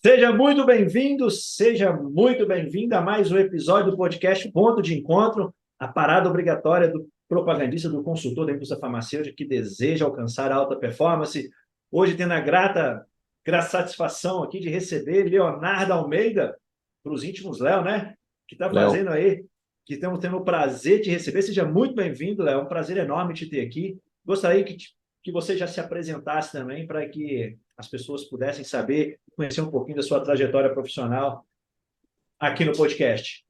Seja muito bem-vindo, seja muito bem-vinda a mais um episódio do podcast Ponto de Encontro, a parada obrigatória do propagandista, do consultor da indústria farmacêutica que deseja alcançar a alta performance. Hoje tendo a grata satisfação aqui de receber Leonardo Almeida, para os íntimos Léo, né? Que está Léo, fazendo aí, que estamos tendo o prazer de receber. Seja muito bem-vindo, Léo. É um prazer enorme te ter aqui. Gostaria que você já se apresentasse também para que as pessoas pudessem saber, conhecer um pouquinho da sua trajetória profissional aqui no podcast.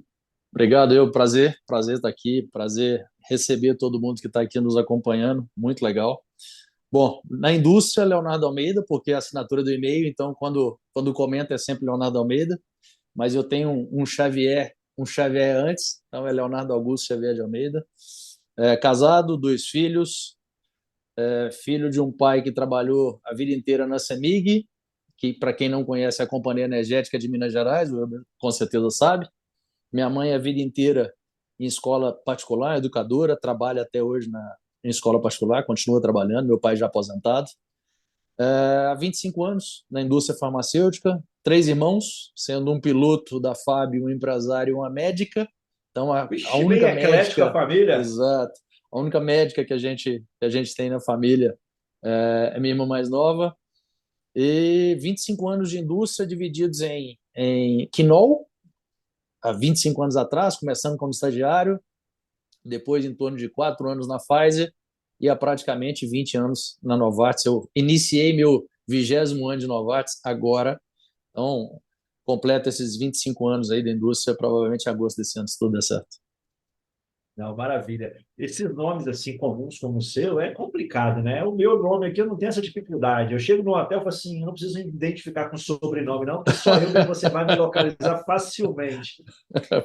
obrigado. Prazer estar aqui, prazer receber todo mundo que está aqui nos acompanhando, muito legal. Bom, na indústria, Leonardo Almeida, porque é a assinatura do e-mail, então quando comenta é sempre Leonardo Almeida, mas eu tenho um Xavier antes, então é Leonardo Augusto Xavier de Almeida. Casado, dois filhos, filho de um pai que trabalhou a vida inteira na CEMIG, que para quem não conhece é a Companhia Energética de Minas Gerais, com certeza sabe. Minha mãe a vida inteira em escola particular, educadora, trabalha até hoje em escola particular, continua trabalhando, meu pai já aposentado. Há 25 anos na indústria farmacêutica, três irmãos, sendo um piloto da FAB, um empresário e uma médica. Então, a Vixe, bem única eclético a médica, família. exato, a única médica que a gente tem na família é minha irmã mais nova. E 25 anos de indústria divididos em quinol, há 25 anos atrás, começando como estagiário, depois em torno de 4 anos na Pfizer e há praticamente 20 anos na Novartis. Eu iniciei meu 20º ano de Novartis agora, então completo esses 25 anos aí da indústria, provavelmente em agosto desse ano, se tudo der certo. Não, maravilha. Esses nomes assim comuns como o seu é complicado, né? O meu nome aqui eu não tenho essa dificuldade. Eu chego no hotel e falo assim, eu não preciso me identificar com sobrenome, não, porque só eu mesmo você vai me localizar facilmente.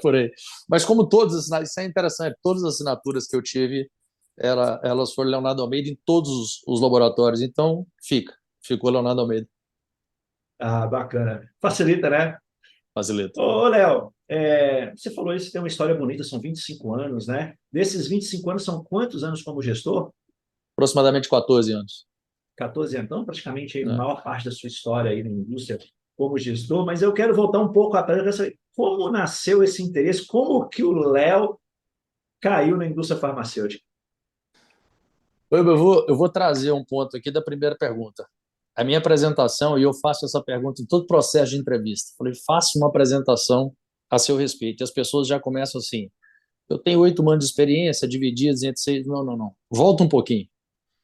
Por aí. Mas como todas as assinaturas, isso é interessante, todas as assinaturas que eu tive, elas foram Leonardo Almeida em todos os laboratórios, então ficou Leonardo Almeida, Ah, bacana. Facilita, né? facilita. Ô, Léo, você falou isso, tem uma história bonita, são 25 anos, né? Desses 25 anos, são quantos anos como gestor? Aproximadamente 14 anos. 14 anos, então praticamente a Né? maior parte da sua história aí na indústria como gestor, mas eu quero voltar um pouco atrás para saber como nasceu esse interesse, como que o Léo caiu na indústria farmacêutica. Eu vou trazer um ponto aqui da primeira pergunta. A minha apresentação, e eu faço essa pergunta em todo processo de entrevista. Falei, faça uma apresentação a seu respeito. E as pessoas já começam assim: eu tenho 8 anos de experiência, divididos entre seis. Não, não, não. Volta um pouquinho.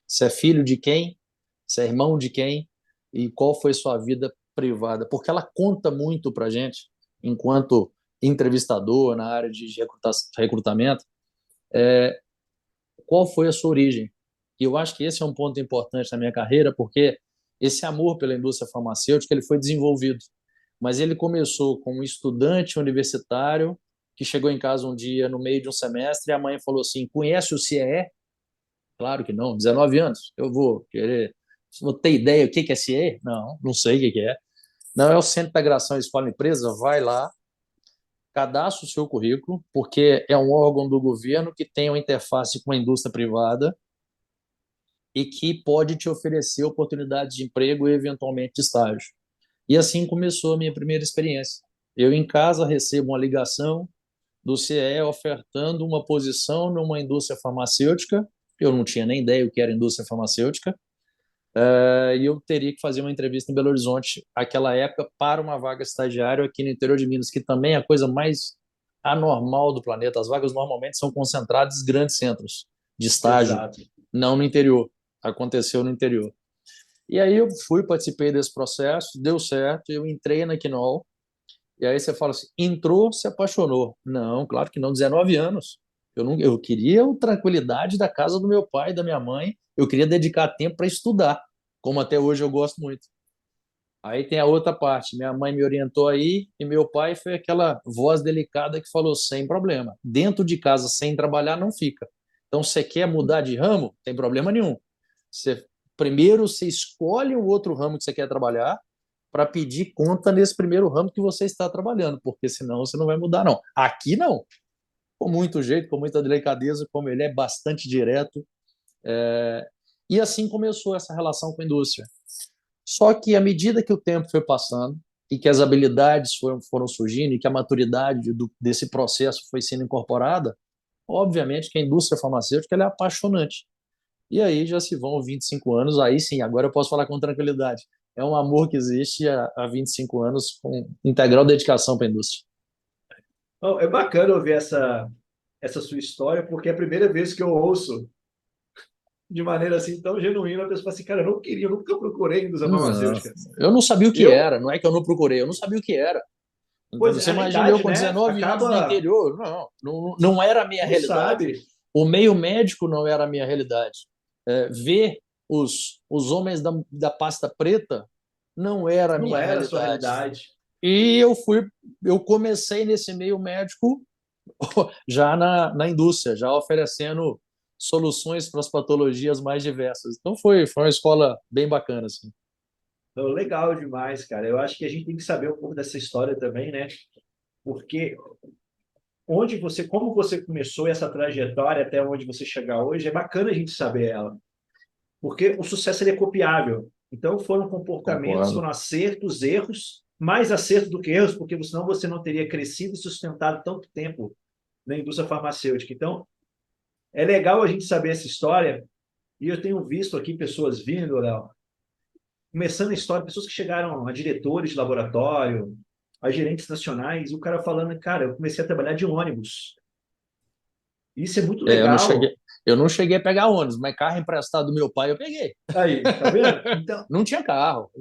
Você é filho de quem? Você é irmão de quem? E qual foi sua vida privada? Porque ela conta muito para gente, enquanto entrevistador na área de recrutamento, qual foi a sua origem. E eu acho que esse é um ponto importante na minha carreira, porque esse amor pela indústria farmacêutica ele foi desenvolvido, mas ele começou como um estudante universitário que chegou em casa um dia no meio de um semestre e a mãe falou assim: conhece o CIE? Claro que não, 19 anos. Eu vou ter ideia o que é CIE? Não, não sei o que é. Não, é o Centro de Integração Escola-Empresa, vai lá, cadastra o seu currículo, porque é um órgão do governo que tem uma interface com a indústria privada e que pode te oferecer oportunidades de emprego e eventualmente de estágio. E assim começou a minha primeira experiência. Eu em casa recebo uma ligação do CE ofertando uma posição numa indústria farmacêutica. Eu não tinha nem ideia o que era indústria farmacêutica. E eu teria que fazer uma entrevista em Belo Horizonte, aquela época, para uma vaga estagiária aqui no interior de Minas, que também é a coisa mais anormal do planeta. As vagas normalmente são concentradas em grandes centros de estágio, Exato. não no interior. Aconteceu no interior. E aí eu fui, participei desse processo, deu certo, eu entrei na Quinol, e aí você fala assim, entrou, se apaixonou. Não, claro que não, 19 anos. Eu queria a tranquilidade da casa do meu pai e da minha mãe, eu queria dedicar tempo para estudar, como até hoje eu gosto muito. Aí tem a outra parte, minha mãe me orientou aí, e meu pai foi aquela voz delicada que falou, sem problema, dentro de casa, sem trabalhar, não fica. Então, você quer mudar de ramo? Tem problema nenhum. Você, primeiro, você escolhe o outro ramo que você quer trabalhar para pedir conta nesse primeiro ramo que você está trabalhando, porque senão você não vai mudar, não. Aqui não. Com muito jeito, com muita delicadeza, como ele é bastante direto. E assim começou essa relação com a indústria. Só que à medida que o tempo foi passando, e que as habilidades foram surgindo e que a maturidade desse processo foi sendo incorporada, obviamente que a indústria farmacêutica ela é apaixonante. E aí já se vão 25 anos, aí sim, agora eu posso falar com tranquilidade. É um amor que existe há 25 anos com integral dedicação para a indústria. Bom, é bacana ouvir essa sua história, porque é a primeira vez que eu ouço de maneira assim tão genuína a pessoa fala assim, cara, eu não queria, eu nunca procurei indústria Não, farmacêutica. eu não sabia o que Eu, era, não é que eu não procurei, eu não sabia o que era. Entendeu? pois Você é, a imagina eu idade, com né, 19 anos no acaba, interior, não era a minha não realidade. sabe, O meio médico não era a minha realidade. Ver os homens da pasta preta não era a não minha era a sua realidade. realidade. E eu comecei nesse meio médico já na indústria, já oferecendo soluções para as patologias mais diversas. Então foi uma escola bem bacana, assim. Então, legal demais, cara. Eu acho que a gente tem que saber um pouco dessa história também, né? Porque como você começou essa trajetória até onde você chegar hoje, é bacana a gente saber ela. Porque o sucesso ele é copiável. Então, foram comportamentos, Concordo. foram acertos, erros, mais acertos do que erros, porque senão você não teria crescido e sustentado tanto tempo na indústria farmacêutica. Então, é legal a gente saber essa história, e eu tenho visto aqui pessoas vindo, Léo, começando a história, pessoas que chegaram a diretores de laboratório, a gerentes nacionais, e o cara falando, cara, eu comecei a trabalhar de ônibus. Isso é muito É, legal. eu não cheguei a pegar ônibus, mas carro emprestado do meu pai eu peguei. Aí, tá vendo? Então, Não tinha carro,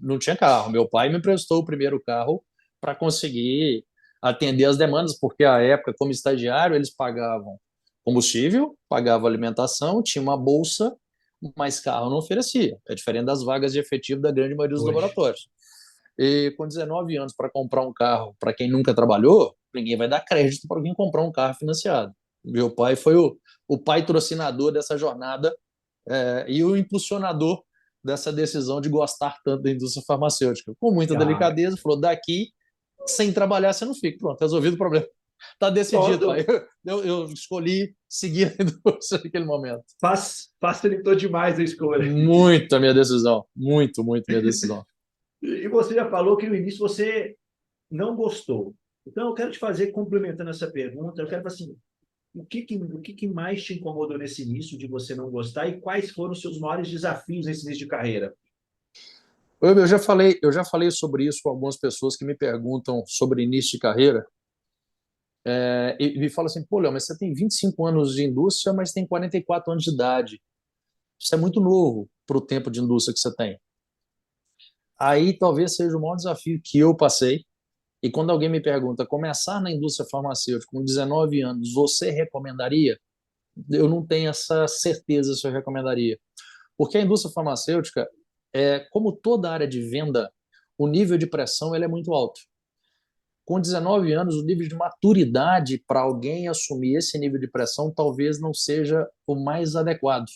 não tinha carro. Meu pai me emprestou o primeiro carro para conseguir atender as demandas, porque à época, como estagiário, eles pagavam combustível, pagavam alimentação, tinha uma bolsa, mas carro não oferecia. É diferente das vagas de efetivo da grande maioria dos hoje. laboratórios. E com 19 anos para comprar um carro, para quem nunca trabalhou, ninguém vai dar crédito para alguém comprar um carro financiado. Meu pai foi o patrocinador dessa jornada e o impulsionador dessa decisão de gostar tanto da indústria farmacêutica. Com muita Ah, delicadeza, falou: daqui, sem trabalhar, você não fica. Pronto, resolvido o problema. Está decidido, pai. pronto. Eu escolhi seguir a indústria naquele momento. Facilitou demais a escolha. Muito a minha decisão. Muito, muito minha decisão. E você já falou que no início você não gostou. Então, eu quero te fazer, complementando essa pergunta, eu quero falar assim, o que mais te incomodou nesse início de você não gostar e quais foram os seus maiores desafios nesse início de carreira? Eu já falei sobre isso com algumas pessoas que me perguntam sobre início de carreira e me falam assim, pô, Léo, mas você tem 25 anos de indústria, mas tem 44 anos de idade. Isso é muito novo para o tempo de indústria que você tem. Aí talvez seja o maior desafio que eu passei. E quando alguém me pergunta, começar na indústria farmacêutica com 19 anos, você recomendaria? Eu não tenho essa certeza se eu recomendaria. Porque a indústria farmacêutica, como toda área de venda, o nível de pressão ele é muito alto. Com 19 anos, o nível de maturidade para alguém assumir esse nível de pressão talvez não seja o mais adequado.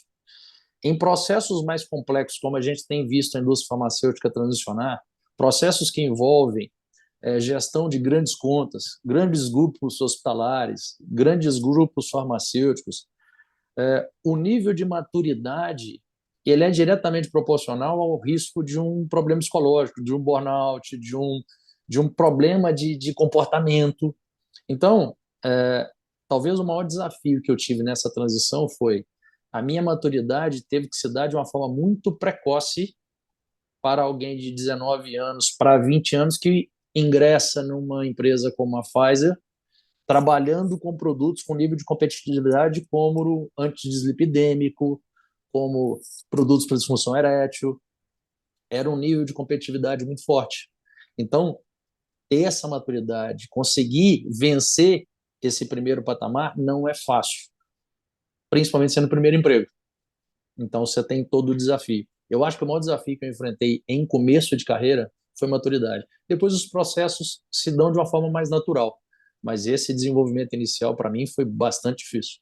Em processos mais complexos, como a gente tem visto a indústria farmacêutica transicionar, processos que envolvem gestão de grandes contas, grandes grupos hospitalares, grandes grupos farmacêuticos, o nível de maturidade ele é diretamente proporcional ao risco de um problema psicológico, de um burnout, de um problema de comportamento. Então, talvez o maior desafio que eu tive nessa transição foi a minha maturidade teve que se dar de uma forma muito precoce para alguém de 19 anos para 20 anos que ingressa numa empresa como a Pfizer, trabalhando com produtos com nível de competitividade como antidislipidêmico, como produtos para disfunção erétil, era um nível de competitividade muito forte. Então, ter essa maturidade, conseguir vencer esse primeiro patamar não é fácil, principalmente sendo o primeiro emprego. Então, você tem todo o desafio. Eu acho que o maior desafio que eu enfrentei em começo de carreira foi maturidade. Depois, os processos se dão de uma forma mais natural. Mas esse desenvolvimento inicial, para mim, foi bastante difícil.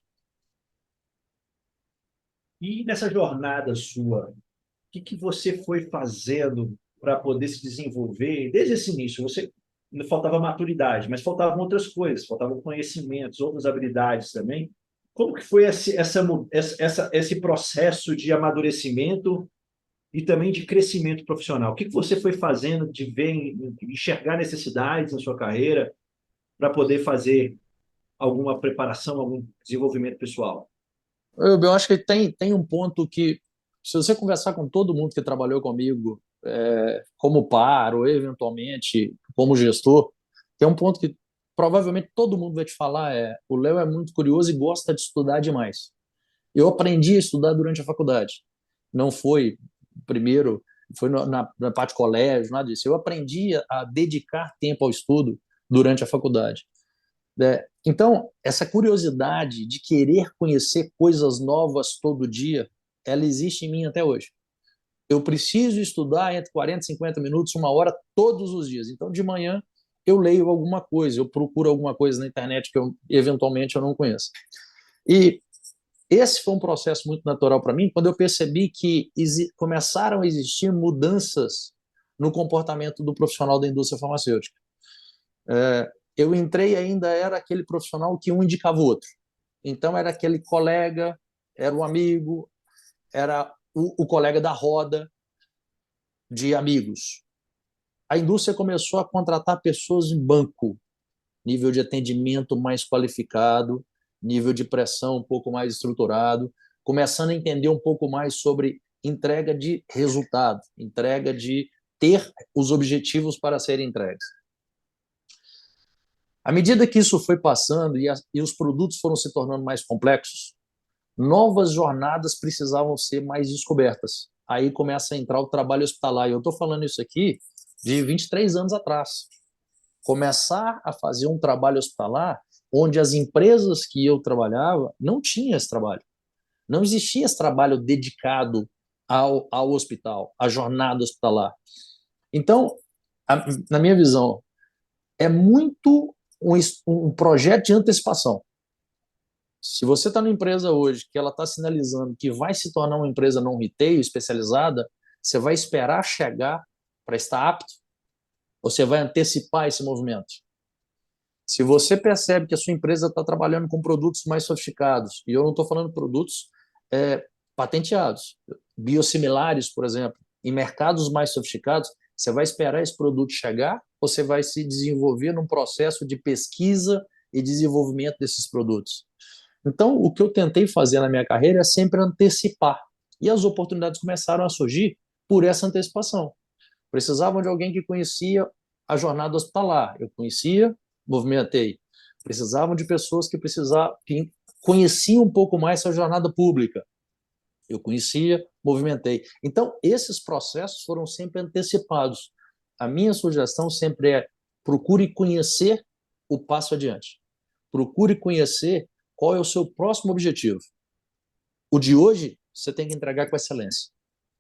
E nessa jornada sua, que você foi fazendo para poder se desenvolver desde esse início? Você não faltava maturidade, mas faltavam outras coisas, faltavam conhecimentos, outras habilidades também. Como que foi esse processo de amadurecimento e também de crescimento profissional. O que você foi fazendo de ver, enxergar necessidades na sua carreira para poder fazer alguma preparação, algum desenvolvimento pessoal? Eu acho que tem um ponto que, se você conversar com todo mundo que trabalhou comigo, como par ou eventualmente como gestor, tem um ponto que provavelmente todo mundo vai te falar: o Léo é muito curioso e gosta de estudar demais. Eu aprendi a estudar durante a faculdade. Não foi primeiro, foi na parte de colégio, nada disso. Eu aprendi a dedicar tempo ao estudo durante a faculdade. Então, essa curiosidade de querer conhecer coisas novas todo dia, ela existe em mim até hoje. Eu preciso estudar entre 40 e 50 minutos, uma hora, todos os dias. Então, de manhã, eu leio alguma coisa, eu procuro alguma coisa na internet que eventualmente eu não conheço. E esse foi um processo muito natural para mim, quando eu percebi que começaram a existir mudanças no comportamento do profissional da indústria farmacêutica. Eu entrei e ainda era aquele profissional que um indicava o outro. Então, era aquele colega, era o amigo, era o colega da roda de amigos. A indústria começou a contratar pessoas em banco, nível de atendimento mais qualificado, nível de pressão um pouco mais estruturado, começando a entender um pouco mais sobre entrega de resultado, entrega de ter os objetivos para serem entregues. À medida que isso foi passando e os produtos foram se tornando mais complexos, novas jornadas precisavam ser mais descobertas. Aí começa a entrar o trabalho hospitalar. E eu estou falando isso aqui de 23 anos atrás. Começar a fazer um trabalho hospitalar onde as empresas que eu trabalhava não tinham esse trabalho. Não existia esse trabalho dedicado ao hospital, à jornada hospitalar. Então, na minha visão, é muito um projeto de antecipação. Se você está numa empresa hoje que ela está sinalizando que vai se tornar uma empresa não retail especializada, você vai esperar chegar para estar apto ou você vai antecipar esse movimento? Se você percebe que a sua empresa está trabalhando com produtos mais sofisticados, e eu não estou falando de produtos patenteados, biosimilares, por exemplo, em mercados mais sofisticados, você vai esperar esse produto chegar ou você vai se desenvolver num processo de pesquisa e desenvolvimento desses produtos? Então, o que eu tentei fazer na minha carreira é sempre antecipar. E as oportunidades começaram a surgir por essa antecipação. Precisavam de alguém que conhecia a jornada hospitalar. Eu conhecia, movimentei. Precisavam de pessoas que conheciam um pouco mais essa jornada pública. Eu conhecia, movimentei. Então, esses processos foram sempre antecipados. A minha sugestão sempre é: procure conhecer o passo adiante. Procure conhecer qual é o seu próximo objetivo. O de hoje, você tem que entregar com excelência.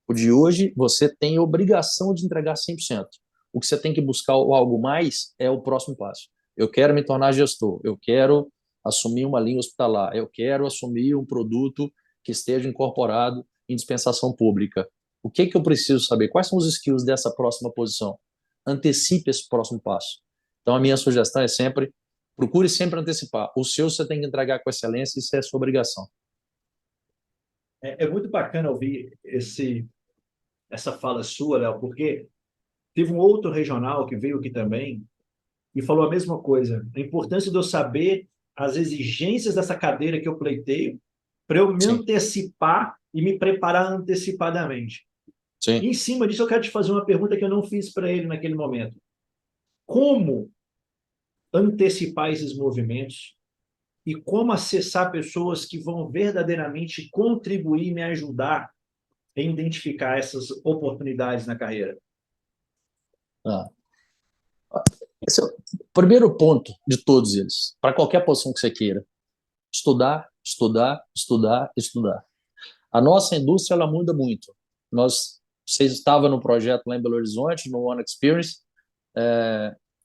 O de hoje, você tem a obrigação de entregar 100%. O que você tem que buscar algo mais é o próximo passo. Eu quero me tornar gestor, eu quero assumir uma linha hospitalar, eu quero assumir um produto que esteja incorporado em dispensação pública. O que eu preciso saber? Quais são os skills dessa próxima posição? Antecipe esse próximo passo. Então, a minha sugestão é sempre: procure sempre antecipar. O seu você tem que entregar com excelência, isso é a sua obrigação. É muito bacana ouvir essa fala sua, Léo, porque teve um outro regional que veio aqui também e falou a mesma coisa. A importância de eu saber as exigências dessa cadeira que eu pleiteio para eu me Sim, antecipar e me preparar antecipadamente. sim. E em cima disso, eu quero te fazer uma pergunta que eu não fiz para ele naquele momento. Como antecipar esses movimentos e como acessar pessoas que vão verdadeiramente contribuir e me ajudar em identificar essas oportunidades na carreira? Ah. Esse é o primeiro ponto de todos eles, para qualquer posição que você queira: estudar, estudar, estudar, estudar. A nossa indústria ela muda muito. Você estava no projeto lá em Belo Horizonte, no One Experience,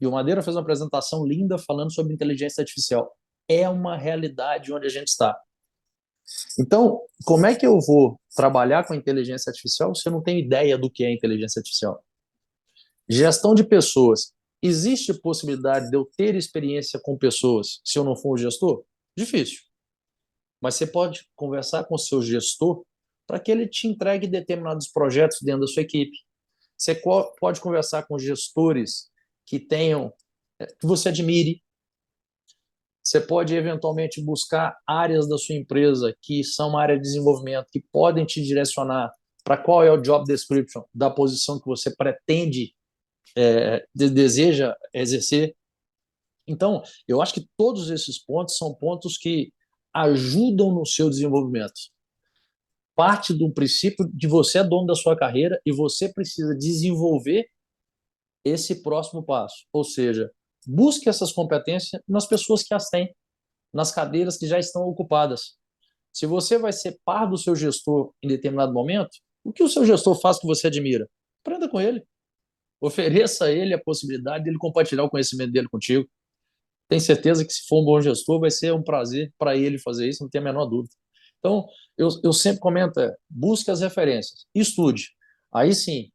e o Madeira fez uma apresentação linda falando sobre inteligência artificial. É uma realidade onde a gente está. Então, como é que eu vou trabalhar com inteligência artificial se eu não tenho ideia do que é inteligência artificial? Gestão de pessoas. Existe possibilidade de eu ter experiência com pessoas se eu não for um gestor? Difícil. Mas você pode conversar com o seu gestor para que ele te entregue determinados projetos dentro da sua equipe. Você pode conversar com gestores que que você admire. Você pode, eventualmente, buscar áreas da sua empresa que são uma área de desenvolvimento, que podem te direcionar para qual é o job description da posição que você pretende, deseja exercer. Então, eu acho que todos esses pontos são pontos que ajudam no seu desenvolvimento. Parte do princípio de você é dono da sua carreira e você precisa desenvolver esse próximo passo. Ou seja, busque essas competências nas pessoas que as têm, nas cadeiras que já estão ocupadas. Se você vai ser par do seu gestor em determinado momento, o que o seu gestor faz que você admira? Aprenda com ele. Ofereça a ele a possibilidade de ele compartilhar o conhecimento dele contigo. Tenho certeza que, se for um bom gestor, vai ser um prazer para ele fazer isso, não tem a menor dúvida. Então, eu sempre comento, busque as referências, estude. Aí sim,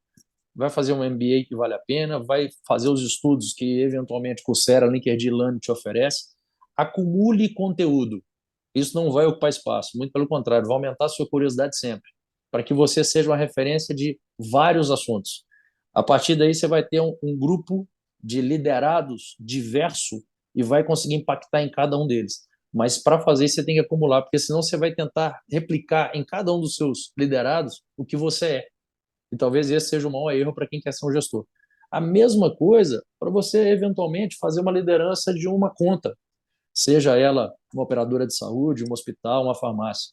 vai fazer um MBA que vale a pena, vai fazer os estudos que, eventualmente, Coursera, LinkedIn, Learning te oferece. Acumule conteúdo. Isso não vai ocupar espaço, muito pelo contrário, vai aumentar a sua curiosidade sempre, para que você seja uma referência de vários assuntos. A partir daí, você vai ter um grupo de liderados diverso e vai conseguir impactar em cada um deles. Mas para fazer isso, você tem que acumular, porque senão você vai tentar replicar em cada um dos seus liderados o que você é. E talvez esse seja o maior erro para quem quer ser um gestor. A mesma coisa para você, eventualmente, fazer uma liderança de uma conta, seja ela uma operadora de saúde, um hospital, uma farmácia.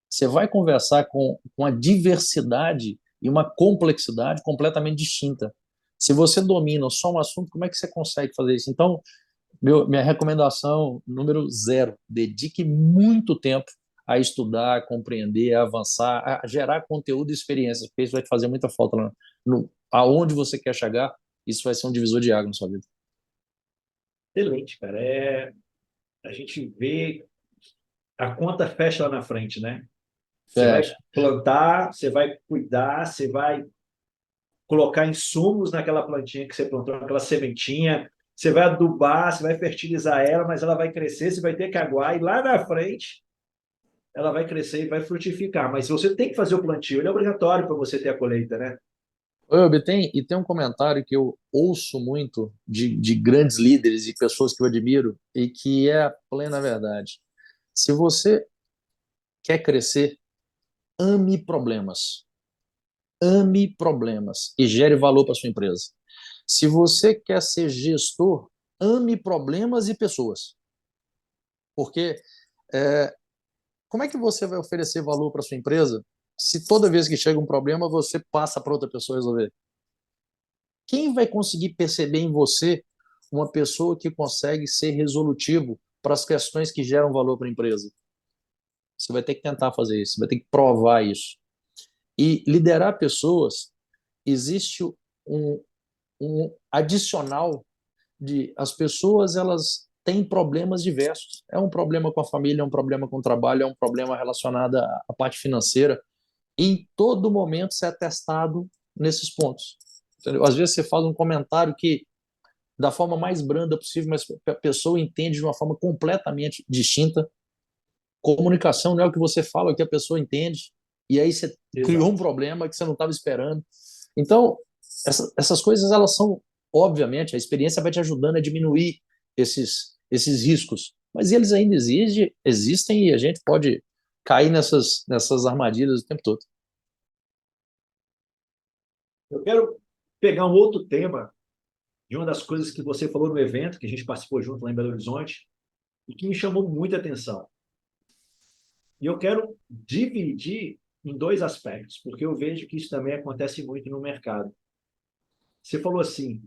Você vai conversar com a diversidade e uma complexidade completamente distinta. Se você domina só um assunto, como é que você consegue fazer isso? Então, minha recomendação número 0, dedique muito tempo a estudar, a compreender, a avançar, a gerar conteúdo e experiências, porque isso vai te fazer muita falta aonde você quer chegar. Isso vai ser um divisor de água na sua vida. Excelente, cara. A gente vê a conta fecha lá na frente, né? Você vai Fecha. plantar, você vai cuidar, você vai colocar insumos naquela plantinha que você plantou, naquela sementinha, você vai adubar, você vai fertilizar ela, mas ela vai crescer, você vai ter que aguar, e lá na frente ela vai crescer e vai frutificar. Mas você tem que fazer o plantio, ele é obrigatório para você ter a colheita, né? Oi, tem um comentário que eu ouço muito de grandes líderes e pessoas que eu admiro e que é a plena verdade. Se você quer crescer, ame problemas. Ame problemas e gere valor para sua empresa. Se você quer ser gestor, ame problemas e pessoas. Porque como é que você vai oferecer valor para sua empresa se toda vez que chega um problema você passa para outra pessoa resolver? Quem vai conseguir perceber em você uma pessoa que consegue ser resolutivo para as questões que geram valor para a empresa? Você vai ter que tentar fazer isso, você vai ter que provar isso. E liderar pessoas, existe um, um adicional de as pessoas elas têm problemas diversos. É um problema com a família, é um problema com o trabalho, é um problema relacionado à parte financeira. E em todo momento você é testado nesses pontos. Entendeu? Às vezes você faz um comentário que da forma mais branda possível, mas a pessoa entende de uma forma completamente distinta. Comunicação não é o que você fala, é o que a pessoa entende. E aí você criou um Exato. problema que você não estava esperando. Então, essas coisas, elas são, obviamente, a experiência vai te ajudando a diminuir esses riscos. Mas eles ainda existem e a gente pode cair nessas armadilhas o tempo todo. Eu quero pegar um outro tema de uma das coisas que você falou no evento, que a gente participou junto lá em Belo Horizonte, e que me chamou muita atenção. E eu quero dividir em dois aspectos, porque eu vejo que isso também acontece muito no mercado. Você falou assim,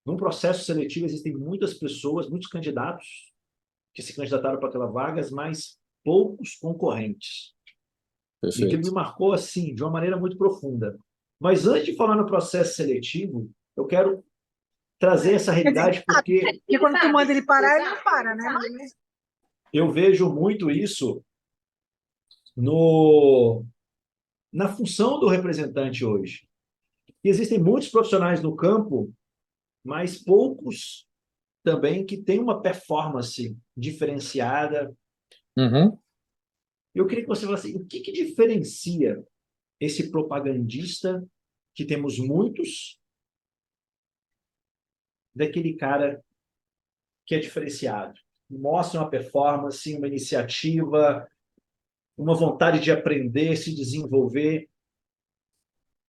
num processo seletivo existem muitas pessoas, muitos candidatos que se candidataram para aquelas vagas, mas poucos concorrentes. E aquilo me Perfeito. marcou assim, de uma maneira muito profunda. Mas antes de falar no processo seletivo, eu quero trazer essa realidade porque porque quando tu manda ele parar, ele não para, né? eu vejo muito isso no, na função do representante hoje. E existem muitos profissionais no campo, mas poucos também que têm uma performance diferenciada, Uhum. Eu queria que você falasse o que diferencia esse propagandista, que temos muitos, daquele cara que é diferenciado. Mostra uma performance, uma iniciativa, uma vontade de aprender, se desenvolver.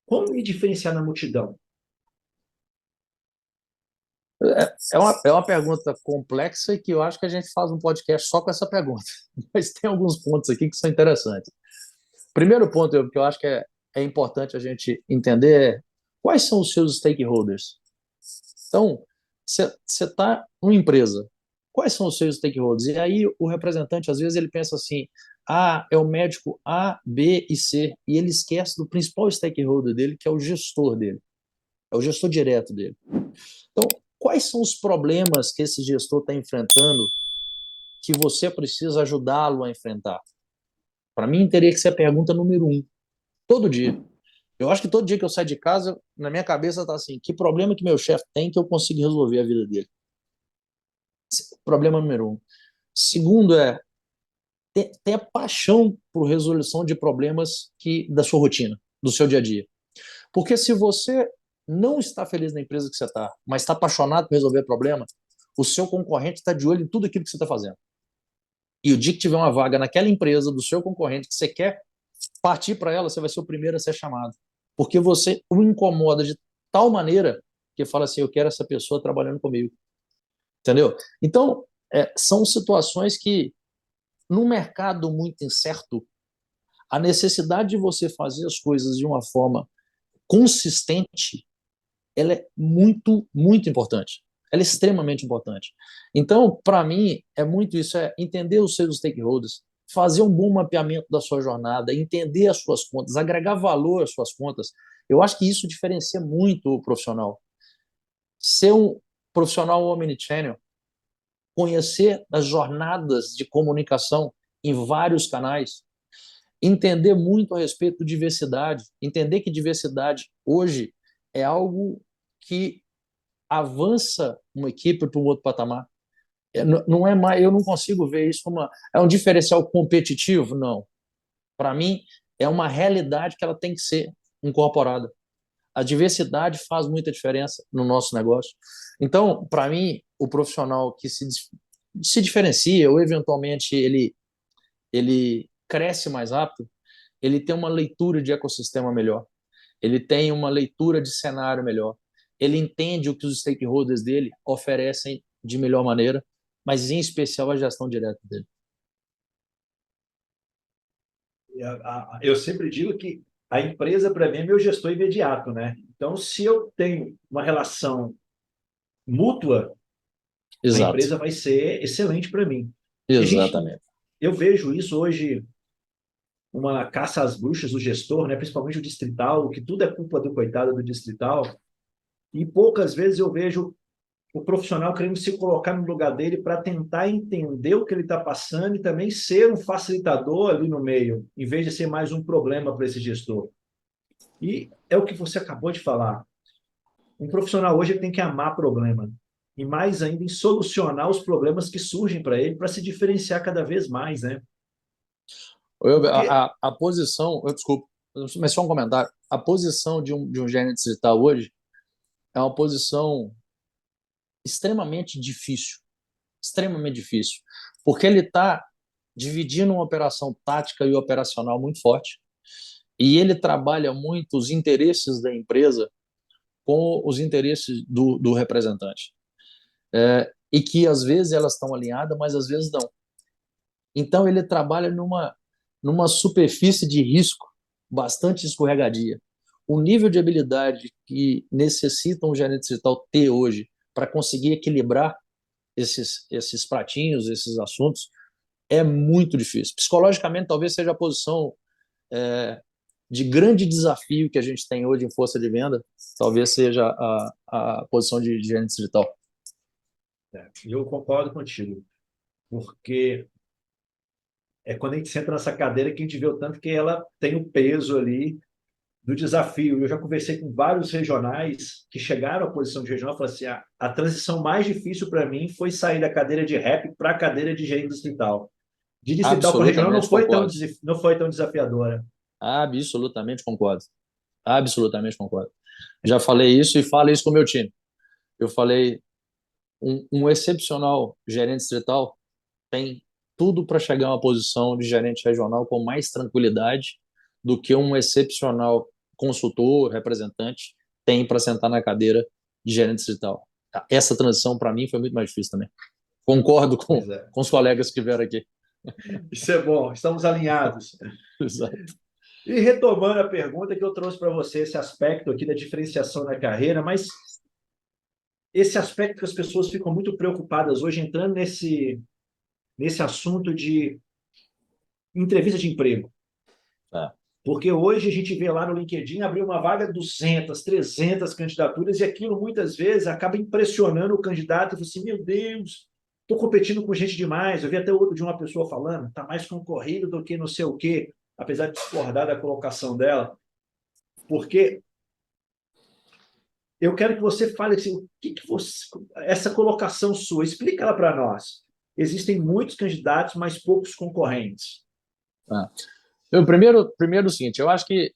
Como me diferenciar na multidão? É uma pergunta complexa e que eu acho que a gente faz um podcast só com essa pergunta. Mas tem alguns pontos aqui que são interessantes. Primeiro ponto que eu acho que é importante a gente entender é quais são os seus stakeholders. Então, você está numa empresa, quais são os seus stakeholders? E aí o representante, às vezes, ele pensa assim, é o médico A, B e C, e ele esquece do principal stakeholder dele, que é o gestor dele, é o gestor direto dele. Então, quais são os problemas que esse gestor está enfrentando que você precisa ajudá-lo a enfrentar? Para mim, teria que ser a pergunta número 1, todo dia. Eu acho que todo dia que eu saio de casa, na minha cabeça está assim, que problema que meu chefe tem que eu consigo resolver a vida dele? Problema número 1. Segundo ter paixão por resolução de problemas da sua rotina, do seu dia a dia. Porque se você não está feliz na empresa que você está, mas está apaixonado por resolver problema, o seu concorrente está de olho em tudo aquilo que você está fazendo. E o dia que tiver uma vaga naquela empresa do seu concorrente que você quer partir para ela, você vai ser o primeiro a ser chamado. Porque você o incomoda de tal maneira que fala assim, eu quero essa pessoa trabalhando comigo. Entendeu? Então, são situações que, num mercado muito incerto, a necessidade de você fazer as coisas de uma forma consistente, ela é muito, muito importante. Ela é extremamente importante. Então, para mim, é muito isso, entender os seus stakeholders, fazer um bom mapeamento da sua jornada, entender as suas contas, agregar valor às suas contas. Eu acho que isso diferencia muito o profissional. Ser um profissional omnichannel, conhecer as jornadas de comunicação em vários canais, entender muito a respeito de diversidade, entender que diversidade hoje é algo que avança uma equipe para um outro patamar. Não é mais, eu não consigo ver isso como um diferencial competitivo, não. Para mim, é uma realidade que ela tem que ser incorporada. A diversidade faz muita diferença no nosso negócio. Então, para mim, o profissional que se diferencia ou eventualmente ele cresce mais rápido, ele tem uma leitura de ecossistema melhor, ele tem uma leitura de cenário melhor, ele entende o que os stakeholders dele oferecem de melhor maneira, mas em especial a gestão direta dele. Eu sempre digo que a empresa, para mim, é meu gestor imediato, né? Então, se eu tenho uma relação mútua, a Exato. empresa vai ser excelente para mim. Exatamente. Eu vejo isso hoje, uma caça às bruxas do gestor, né? Principalmente o distrital, que tudo é culpa do coitado do distrital. E poucas vezes eu vejo o profissional querendo se colocar no lugar dele para tentar entender o que ele está passando e também ser um facilitador ali no meio, em vez de ser mais um problema para esse gestor. E é o que você acabou de falar. Um profissional hoje tem que amar problema. E mais ainda em solucionar os problemas que surgem para ele, para se diferenciar cada vez mais, né? Porque A posição, desculpa, mas só um comentário. A posição de um gerente digital hoje é uma posição extremamente difícil, porque ele está dividindo uma operação tática e operacional muito forte, e ele trabalha muito os interesses da empresa com os interesses do representante. E que às vezes elas estão alinhadas, mas às vezes não. Então ele trabalha numa superfície de risco bastante escorregadia. O nível de habilidade que necessita um gerente digital ter hoje para conseguir equilibrar esses pratinhos, esses assuntos, é muito difícil. Psicologicamente, talvez seja a posição de grande desafio que a gente tem hoje em força de venda, talvez seja a posição de gerente digital. eu concordo contigo, porque é quando a gente senta nessa cadeira que a gente vê o tanto que ela tem o peso ali do desafio. Eu já conversei com vários regionais que chegaram à posição de regional e falaram assim, a transição mais difícil para mim foi sair da cadeira de rep para a cadeira de gerente distrital. de distrital para regional Absolutamente concordo. não foi tão desafiadora. Absolutamente concordo. Absolutamente concordo. Já falei isso e falo isso com o meu time. Eu falei, um excepcional gerente distrital tem tudo para chegar a uma posição de gerente regional com mais tranquilidade do que um excepcional consultor, representante, tem para sentar na cadeira de gerente distrital. Essa transição, para mim, foi muito mais difícil também. Concordo Pois é. com os colegas que vieram aqui. Isso é bom, estamos alinhados. Exato. E retomando a pergunta que eu trouxe para você, esse aspecto aqui da diferenciação na carreira, mas esse aspecto que as pessoas ficam muito preocupadas hoje, entrando nesse assunto de entrevista de emprego. É. Porque hoje a gente vê lá no LinkedIn abrir uma vaga 200, 300 candidaturas e aquilo muitas vezes acaba impressionando o candidato e fala assim, meu Deus, estou competindo com gente demais. Eu vi até outro de uma pessoa falando, está mais concorrido do que não sei o quê, apesar de discordar da colocação dela. Porque eu quero que você fale assim, o que você, essa colocação sua, explica ela para nós. Existem muitos candidatos, mas poucos concorrentes. Primeiro o seguinte, eu acho que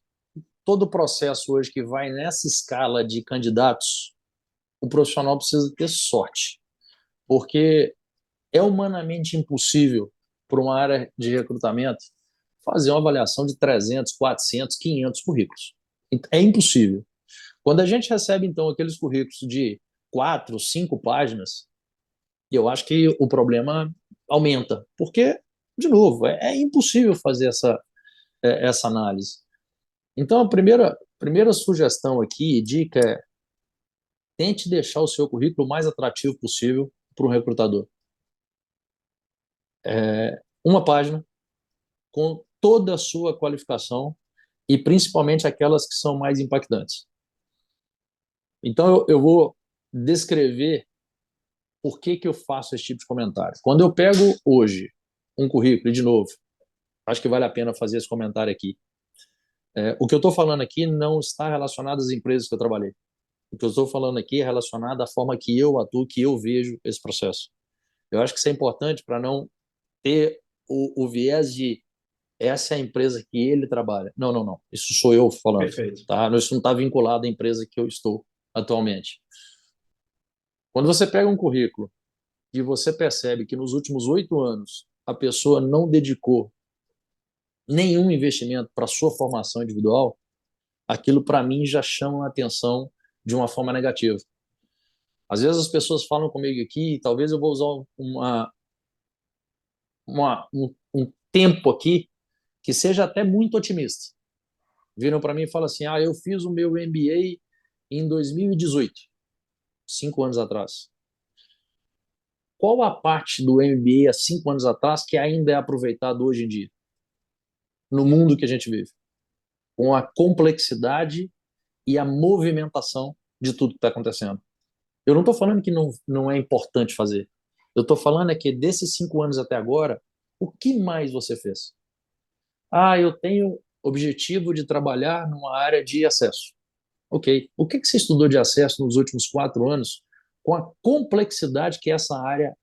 todo o processo hoje que vai nessa escala de candidatos, o profissional precisa ter sorte, porque é humanamente impossível para uma área de recrutamento fazer uma avaliação de 300, 400, 500 currículos. É impossível. Quando a gente recebe, então, aqueles currículos de 4, 5 páginas, eu acho que o problema aumenta, porque, de novo, é impossível fazer essa análise. Então, a primeira sugestão aqui, dica é tente deixar o seu currículo o mais atrativo possível para o recrutador. Uma página com toda a sua qualificação e principalmente aquelas que são mais impactantes. Então, eu vou descrever por que eu faço esse tipo de comentário. Quando eu pego hoje um currículo, e de novo, acho que vale a pena fazer esse comentário aqui. O que eu estou falando aqui não está relacionado às empresas que eu trabalhei. O que eu estou falando aqui é relacionado à forma que eu atuo, que eu vejo esse processo. Eu acho que isso é importante para não ter o viés de essa é a empresa que ele trabalha. Não, não, não. Isso sou eu falando. Perfeito. Tá? Isso não está vinculado à empresa que eu estou atualmente. Quando você pega um currículo e você percebe que nos últimos 8 anos a pessoa não dedicou nenhum investimento para a sua formação individual, aquilo para mim já chama a atenção de uma forma negativa. Às vezes as pessoas falam comigo aqui, talvez eu vou usar um tempo aqui que seja até muito otimista. Viram para mim e falam assim, eu fiz o meu MBA em 2018, 5 anos atrás. Qual a parte do MBA há 5 anos atrás que ainda é aproveitado hoje em dia? No mundo que a gente vive. Com a complexidade e a movimentação de tudo que está acontecendo. Eu não estou falando que não é importante fazer. Eu estou falando que desses 5 anos até agora, o que mais você fez? Eu tenho objetivo de trabalhar numa área de acesso. Ok. O que você estudou de acesso nos últimos 4 anos com a complexidade que essa área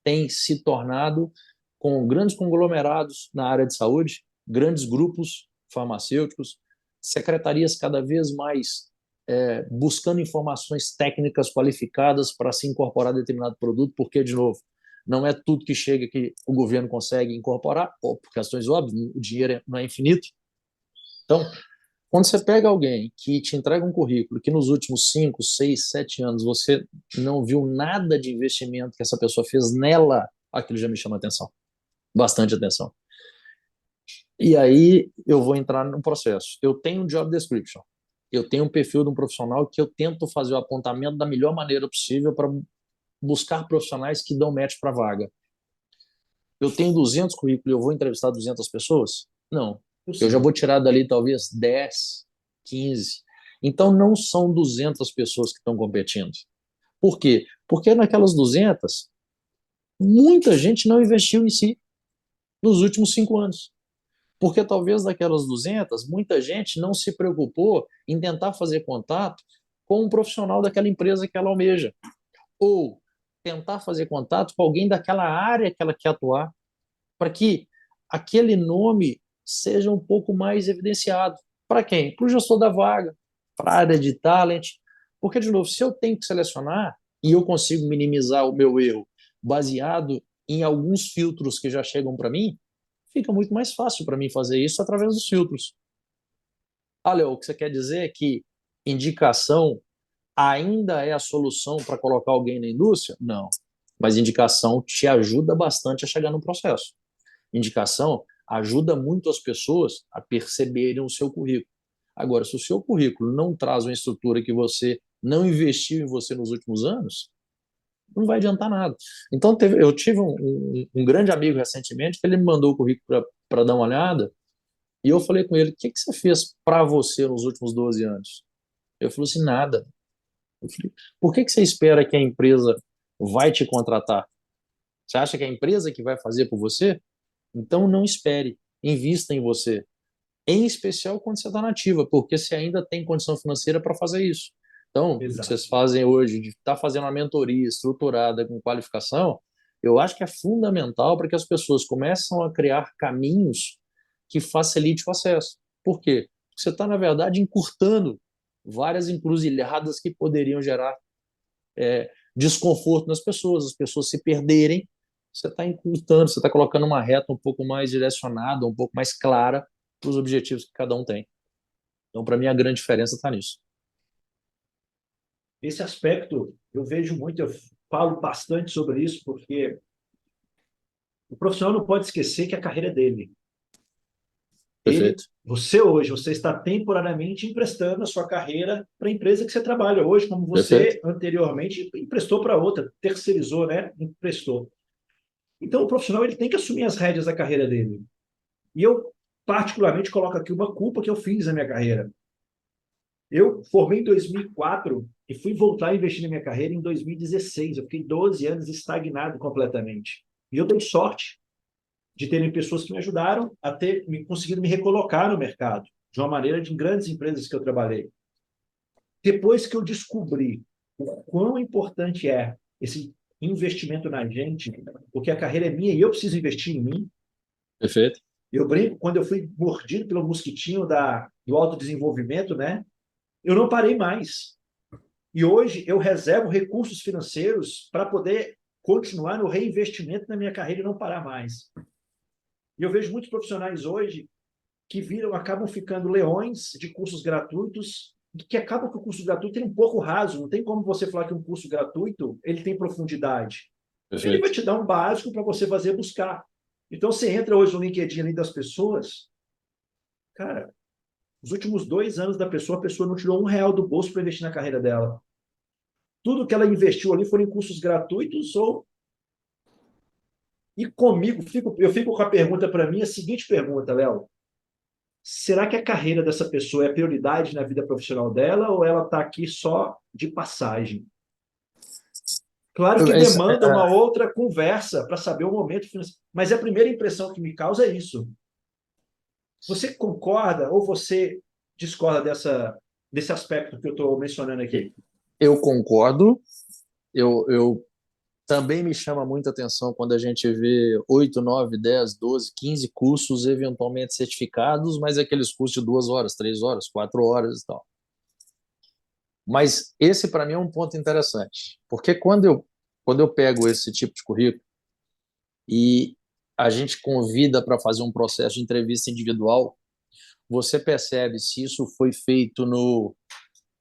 tem se tornado com grandes conglomerados na área de saúde, grandes grupos farmacêuticos, secretarias cada vez mais buscando informações técnicas qualificadas para se incorporar a determinado produto, porque, de novo, não é tudo que chega que o governo consegue incorporar, por questões óbvias, o dinheiro não é infinito. Então, quando você pega alguém que te entrega um currículo que nos últimos 5, 6, 7 anos você não viu nada de investimento que essa pessoa fez nela, aquilo já me chama atenção, bastante atenção. E aí eu vou entrar no processo. Eu tenho um job description, eu tenho um perfil de um profissional que eu tento fazer o apontamento da melhor maneira possível para buscar profissionais que dão match para a vaga. Eu tenho 200 currículos e eu vou entrevistar 200 pessoas? Não. Eu já vou tirar dali talvez 10, 15. Então não são 200 pessoas que estão competindo. Por quê? Porque naquelas 200, muita gente não investiu em si nos últimos 5 anos. Porque talvez daquelas 200, muita gente não se preocupou em tentar fazer contato com um profissional daquela empresa que ela almeja. Ou tentar fazer contato com alguém daquela área que ela quer atuar, para que aquele nome seja um pouco mais evidenciado. Para quem? Para o gestor da vaga, para a área de talent. Porque, de novo, se eu tenho que selecionar e eu consigo minimizar o meu erro baseado em alguns filtros que já chegam para mim, fica muito mais fácil para mim fazer isso através dos filtros. Olha, o que você quer dizer é que indicação ainda é a solução para colocar alguém na indústria? Não. Mas indicação te ajuda bastante a chegar no processo. Indicação ajuda muito as pessoas a perceberem o seu currículo. Agora, se o seu currículo não traz uma estrutura que você não investiu em você nos últimos anos, não vai adiantar nada. Então, eu tive um grande amigo recentemente que ele me mandou o currículo para dar uma olhada e eu falei com ele, o que você fez para você nos últimos 12 anos? Ele falou assim, nada. Eu falei, por que você espera que a empresa vai te contratar? Você acha que é a empresa que vai fazer por você? Então não espere, invista em você. Em especial quando você está nativa, porque você ainda tem condição financeira para fazer isso. Então, o que Exato. vocês fazem hoje, de estar fazendo uma mentoria estruturada com qualificação, eu acho que é fundamental para que as pessoas começam a criar caminhos que facilite o acesso. Por quê? Porque você está, na verdade, encurtando várias encruzilhadas que poderiam gerar desconforto nas pessoas, as pessoas se perderem. Você está encurtando, você está colocando uma reta um pouco mais direcionada, um pouco mais clara para os objetivos que cada um tem. Então, para mim, a grande diferença está nisso. Esse aspecto eu vejo muito, eu falo bastante sobre isso, porque o profissional não pode esquecer que a carreira é dele. Perfeito. Você hoje, você está temporariamente emprestando a sua carreira para a empresa que você trabalha hoje, como você Perfeito. anteriormente emprestou para outra, terceirizou, né? Emprestou. Então, o profissional ele tem que assumir as rédeas da carreira dele. E eu, particularmente, coloco aqui uma culpa que eu fiz na minha carreira. Eu formei em 2004 e fui voltar a investir na minha carreira em 2016. Eu fiquei 12 anos estagnado completamente. E eu dei sorte de terem pessoas que me ajudaram a ter conseguido me recolocar no mercado, de uma maneira de grandes empresas que eu trabalhei. Depois que eu descobri o quão importante é esse investimento na gente, porque a carreira é minha e eu preciso investir em mim. Perfeito. Eu brinco, quando eu fui mordido pelo mosquitinho do autodesenvolvimento, né? Eu não parei mais. E hoje eu reservo recursos financeiros para poder continuar no reinvestimento na minha carreira e não parar mais. E eu vejo muitos profissionais hoje que acabam ficando leões de cursos gratuitos, que acabam que o curso gratuito é um pouco raso. Não tem como você falar que um curso gratuito ele tem profundidade. Ele vai Perfeito. te dar um básico para você fazer buscar. Então, você entra hoje no LinkedIn ali das pessoas, cara, os últimos 2 anos da pessoa, a pessoa não tirou R$ 1 do bolso para investir na carreira dela. Tudo que ela investiu ali foram em cursos gratuitos ou... E comigo, eu fico com a pergunta para mim, a seguinte pergunta, Léo. Será que a carreira dessa pessoa é prioridade na vida profissional dela ou ela está aqui só de passagem? Claro que demanda uma outra conversa para saber o momento financeiro, mas a primeira impressão que me causa é isso. Você concorda ou você discorda desse aspecto que eu estou mencionando aqui? Eu concordo. Eu também me chama muita atenção quando a gente vê 8, 9, 10, 12, 15 cursos eventualmente certificados, mas aqueles cursos de 2 horas, 3 horas, 4 horas e tal. Mas esse, para mim, é um ponto interessante, porque quando eu pego esse tipo de currículo e a gente convida para fazer um processo de entrevista individual, você percebe se isso foi feito no...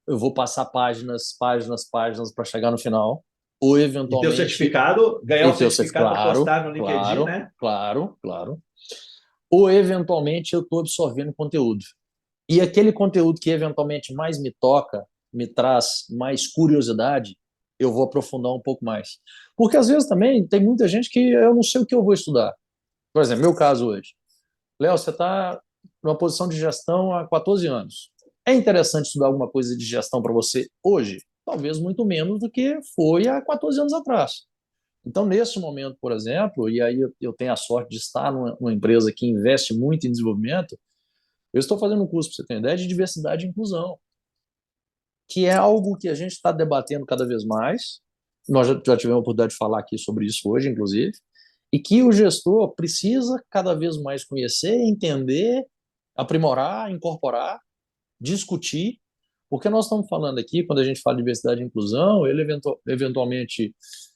Eu vou passar páginas, páginas, páginas para chegar no final, ou E ter o eventualmente... certificado, ganhar E o ter o certificado para claro, postar no LinkedIn, claro, né? claro, claro. Ou eventualmente eu estou absorvendo conteúdo. E aquele conteúdo que eventualmente mais me toca, me traz mais curiosidade, eu vou aprofundar um pouco mais. Porque às vezes também tem muita gente que eu não sei o que eu vou estudar. Por exemplo, meu caso hoje. Léo, você está numa posição de gestão há 14 anos. É interessante estudar alguma coisa de gestão para você hoje? Talvez muito menos do que foi há 14 anos atrás. Então, nesse momento, por exemplo, e aí eu tenho a sorte de estar numa empresa que investe muito em desenvolvimento, eu estou fazendo um curso, para você ter ideia, de diversidade e inclusão, que é algo que a gente está debatendo cada vez mais. Nós já tivemos a oportunidade de falar aqui sobre isso hoje, inclusive, e que o gestor precisa cada vez mais conhecer, entender, aprimorar, incorporar, discutir, porque nós estamos falando aqui, quando a gente fala de diversidade e inclusão, ele eventualmente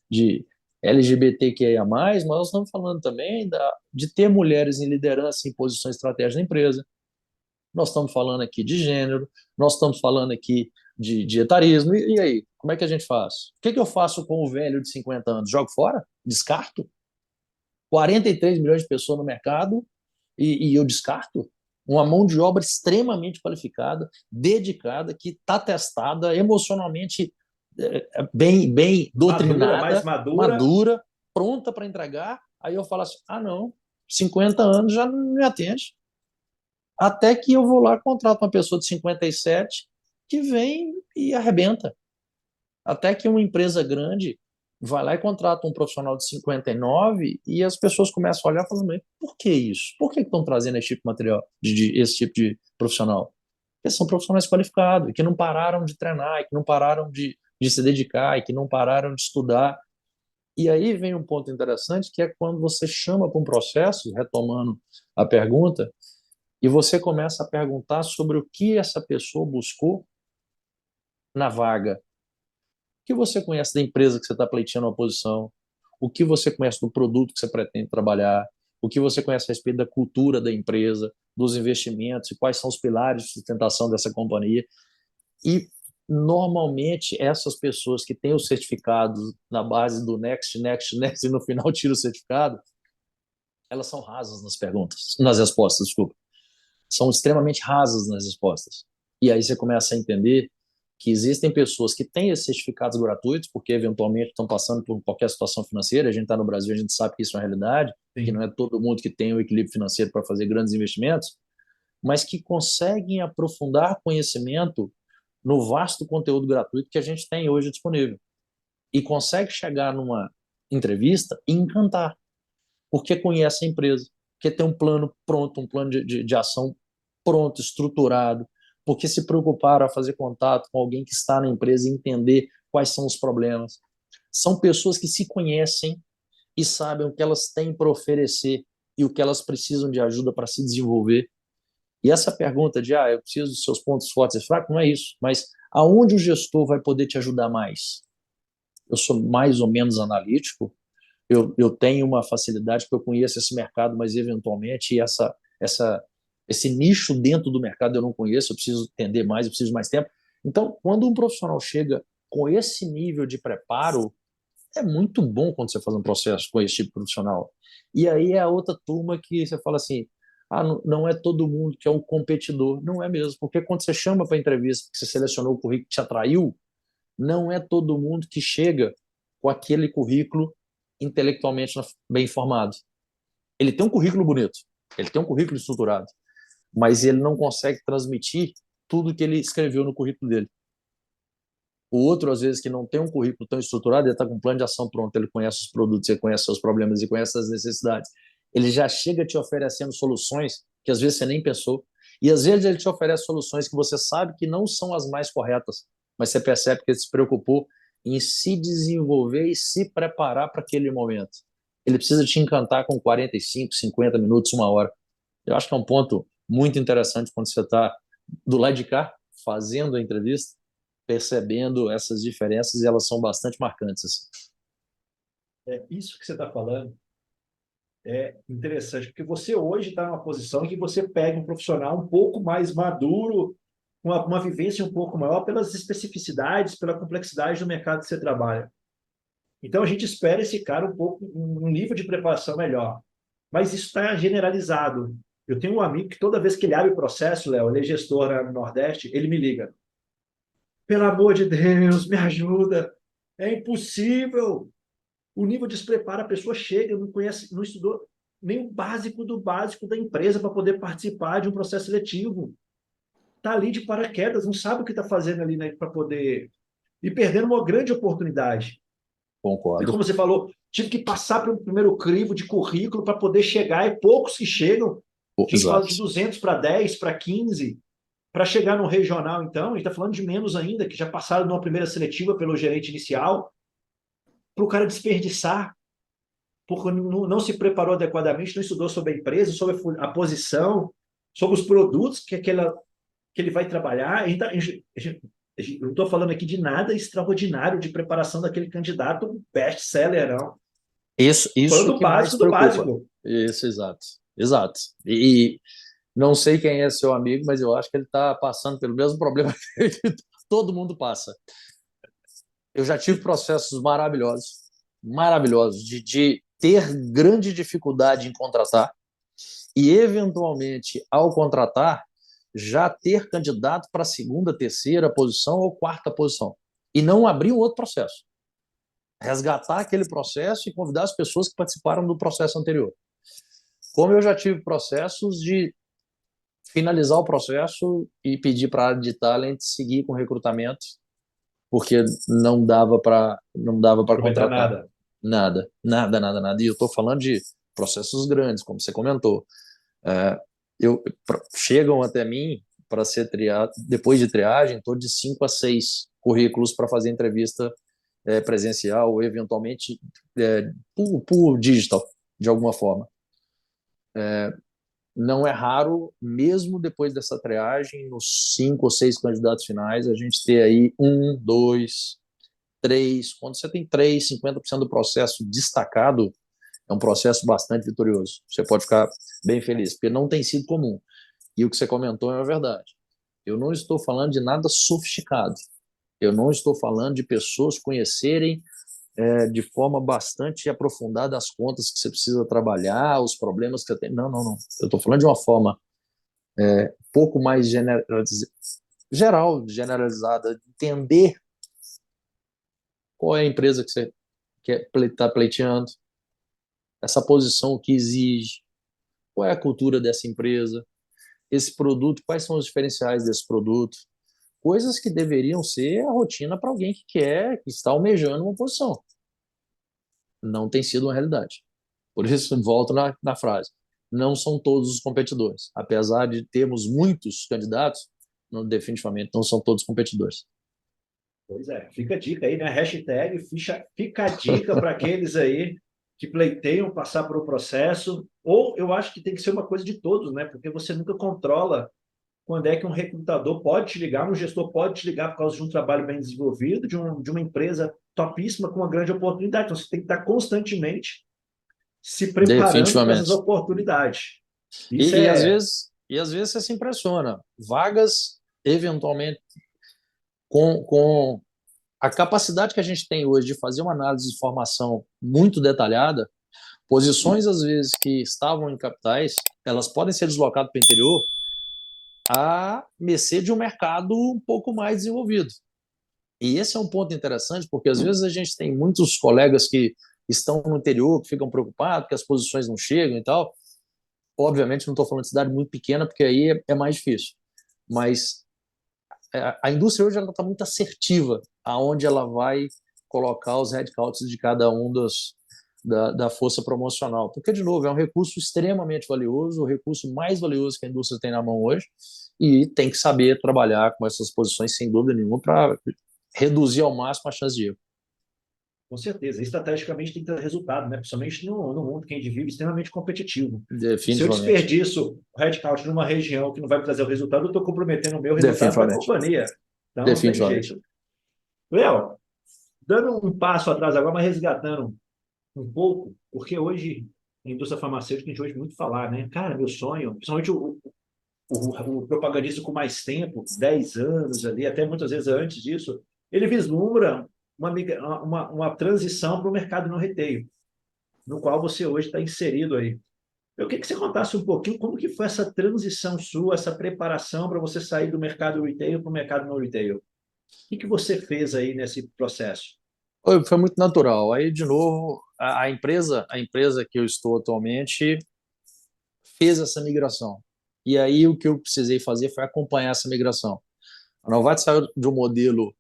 de LGBTQIA+, mas nós estamos falando também de ter mulheres em liderança em posições estratégicas da empresa. Nós estamos falando aqui de gênero, nós estamos falando aqui de etarismo, e aí, como é que a gente faz? O que eu faço com o velho de 50 anos? Jogo fora? Descarto? 43 milhões de pessoas no mercado e eu descarto? Uma mão de obra extremamente qualificada, dedicada, que está testada, emocionalmente bem doutrinada, mais madura, pronta para entregar. Aí eu falo assim, não, 50 anos já não me atende. Até que eu vou lá, contrato uma pessoa de 57 que vem e arrebenta. Até que uma empresa grande vai lá e contrata um profissional de 59 e as pessoas começam a olhar e falam, mas por que isso? Por que estão trazendo esse tipo de material, esse tipo de profissional? Porque são profissionais qualificados, que não pararam de treinar, que não pararam de se dedicar, que não pararam de estudar. E aí vem um ponto interessante, que é quando você chama para um processo, retomando a pergunta, e você começa a perguntar sobre o que essa pessoa buscou na vaga. O que você conhece da empresa que você está pleiteando uma posição? O que você conhece do produto que você pretende trabalhar? O que você conhece a respeito da cultura da empresa, dos investimentos, e quais são os pilares de sustentação dessa companhia? E, normalmente, essas pessoas que têm os certificados na base do Next, e no final tiram o certificado, elas são rasas nas perguntas, nas respostas, desculpa. São extremamente rasas nas respostas. E aí você começa a entender que existem pessoas que têm esses certificados gratuitos, porque eventualmente estão passando por qualquer situação financeira. A gente está no Brasil, a gente sabe que isso é uma realidade, Sim. que não é todo mundo que tem o equilíbrio financeiro para fazer grandes investimentos, mas que conseguem aprofundar conhecimento no vasto conteúdo gratuito que a gente tem hoje disponível. E consegue chegar numa entrevista e encantar, porque conhece a empresa, porque tem um plano pronto, um plano de ação pronto, estruturado, porque se preocuparam a fazer contato com alguém que está na empresa e entender quais são os problemas. São pessoas que se conhecem e sabem o que elas têm para oferecer e o que elas precisam de ajuda para se desenvolver. E essa pergunta de, eu preciso dos seus pontos fortes e fracos, não é isso, mas aonde o gestor vai poder te ajudar mais? Eu sou mais ou menos analítico, eu tenho uma facilidade porque eu conheço esse mercado, mas eventualmente esse nicho dentro do mercado eu não conheço, eu preciso entender mais, eu preciso de mais tempo. Então, quando um profissional chega com esse nível de preparo, é muito bom quando você faz um processo com esse tipo de profissional. E aí é a outra turma que você fala assim, não é todo mundo que é um competidor. Não é mesmo, porque quando você chama para entrevista, que você selecionou o currículo que te atraiu, não é todo mundo que chega com aquele currículo intelectualmente bem formado. Ele tem um currículo bonito, ele tem um currículo estruturado, mas ele não consegue transmitir tudo que ele escreveu no currículo dele. O outro, às vezes, que não tem um currículo tão estruturado, ele está com um plano de ação pronto, ele conhece os produtos, ele conhece seus problemas, ele conhece as necessidades. Ele já chega te oferecendo soluções que às vezes você nem pensou, e às vezes ele te oferece soluções que você sabe que não são as mais corretas, mas você percebe que ele se preocupou em se desenvolver e se preparar para aquele momento. Ele precisa te encantar com 45, 50 minutos, uma hora. Eu acho que é um ponto muito interessante quando você está do lado de cá, fazendo a entrevista, percebendo essas diferenças, e elas são bastante marcantes. Assim. Isso que você está falando é interessante, porque você hoje está numa posição em que você pega um profissional um pouco mais maduro, uma vivência um pouco maior pelas especificidades, pela complexidade do mercado que você trabalha. Então, a gente espera esse cara um nível de preparação melhor. Mas isso está generalizado. Eu tenho um amigo que toda vez que ele abre o processo, Léo, ele é gestor no Nordeste, ele me liga. Pelo amor de Deus, me ajuda. É impossível. O nível de despreparo, a pessoa chega, não conhece, não estudou nem o básico do básico da empresa para poder participar de um processo seletivo. Está ali de paraquedas, não sabe o que está fazendo ali, né, para poder... E perdendo uma grande oportunidade. E Concordo. como você falou, tive que passar pelo primeiro crivo de currículo para poder chegar, e poucos que chegam. A gente fala de 200 para 10, para 15, para chegar no regional, então, a gente está falando de menos ainda, que já passaram numa primeira seletiva pelo gerente inicial, para o cara desperdiçar. porque não se preparou adequadamente, não estudou sobre a empresa, sobre a posição, sobre os produtos que ele vai trabalhar. Eu não estou falando aqui de nada extraordinário de preparação daquele candidato best-seller, não. Isso Falando do que mais básico do preocupa. básico. Isso, exato. Exato. E não sei quem é seu amigo, mas eu acho que ele está passando pelo mesmo problema que todo mundo passa. Eu já tive processos maravilhosos, de ter grande dificuldade em contratar e, eventualmente, ao contratar, já ter candidato para a segunda, terceira posição ou quarta posição. E não abrir um outro processo. Resgatar aquele processo e convidar as pessoas que participaram do processo anterior. Como eu já tive processos de finalizar o processo e pedir para a área de talent seguir com o recrutamento, porque não dava para Aproveitar contratar nada. nada. E eu estou falando de processos grandes, como você comentou. Chegam até mim para ser triado, depois de triagem, estou de 5 a 6 currículos para fazer entrevista presencial ou eventualmente por digital, de alguma forma. Não é raro, mesmo depois dessa triagem, nos 5 ou 6 candidatos finais, a gente ter aí 1, 2, 3. Quando você tem 3, 50% do processo destacado, é um processo bastante vitorioso. Você pode ficar bem feliz, porque não tem sido comum. E o que você comentou é a verdade. Eu não estou falando de nada sofisticado. Eu não estou falando de pessoas conhecerem de forma bastante aprofundada as contas que você precisa trabalhar, os problemas que você tem. Não. Eu estou falando de uma forma pouco mais generalizada, entender qual é a empresa que você está pleiteando, essa posição que exige, qual é a cultura dessa empresa, esse produto, quais são os diferenciais desse produto, coisas que deveriam ser a rotina para alguém que está almejando uma posição. Não tem sido uma realidade. Por isso, volto na frase. Não são todos os competidores. Apesar de termos muitos candidatos, definitivamente não são todos competidores. Pois é, fica a dica aí, né? Hashtag fica a dica para aqueles aí que pleiteiam passar por um processo, ou eu acho que tem que ser uma coisa de todos, né? Porque você nunca controla quando é que um recrutador pode te ligar, um gestor pode te ligar por causa de um trabalho bem desenvolvido, de uma empresa topíssima com uma grande oportunidade. Então, você tem que estar constantemente se preparando para essas Definitivamente. oportunidades. Isso E é... às vezes você se impressiona. Vagas, eventualmente, com a capacidade que a gente tem hoje de fazer uma análise de informação muito detalhada, posições, às vezes, que estavam em capitais, elas podem ser deslocadas para o interior a mercê de um mercado um pouco mais desenvolvido. E esse é um ponto interessante, porque às vezes a gente tem muitos colegas que estão no interior, que ficam preocupados, que as posições não chegam e tal. Obviamente, não estou falando de cidade muito pequena, porque aí é mais difícil. Mas a indústria hoje está muito assertiva aonde ela vai colocar os headcounts de cada um da força promocional. Porque, de novo, é um recurso extremamente valioso, o recurso mais valioso que a indústria tem na mão hoje, e tem que saber trabalhar com essas posições, sem dúvida nenhuma, para reduzir ao máximo a chance de erro. Com certeza, estrategicamente tem que ter resultado, né? Principalmente no mundo que a gente vive, extremamente competitivo. Se eu Definitivamente. desperdiço o headcount numa região que não vai me trazer o resultado, eu estou comprometendo o meu resultado para a Definitivamente. companhia. Então, não tem Definitivamente. jeito. Léo, dando um passo atrás agora, mas resgatando um pouco, porque hoje, a indústria farmacêutica, a gente ouve muito falar, né? Cara, meu sonho, principalmente o propagandista com mais tempo, 10 anos ali, até muitas vezes antes disso, ele vislumbra uma transição para o mercado no retail, no qual você hoje está inserido aí. Eu queria que você contasse um pouquinho como que foi essa transição sua, essa preparação para você sair do mercado retail para o mercado não retail. O que você fez aí nesse processo? Foi muito natural. Aí, de novo, a empresa que eu estou atualmente fez essa migração. E aí o que eu precisei fazer foi acompanhar essa migração. A Novartis saiu de um modelo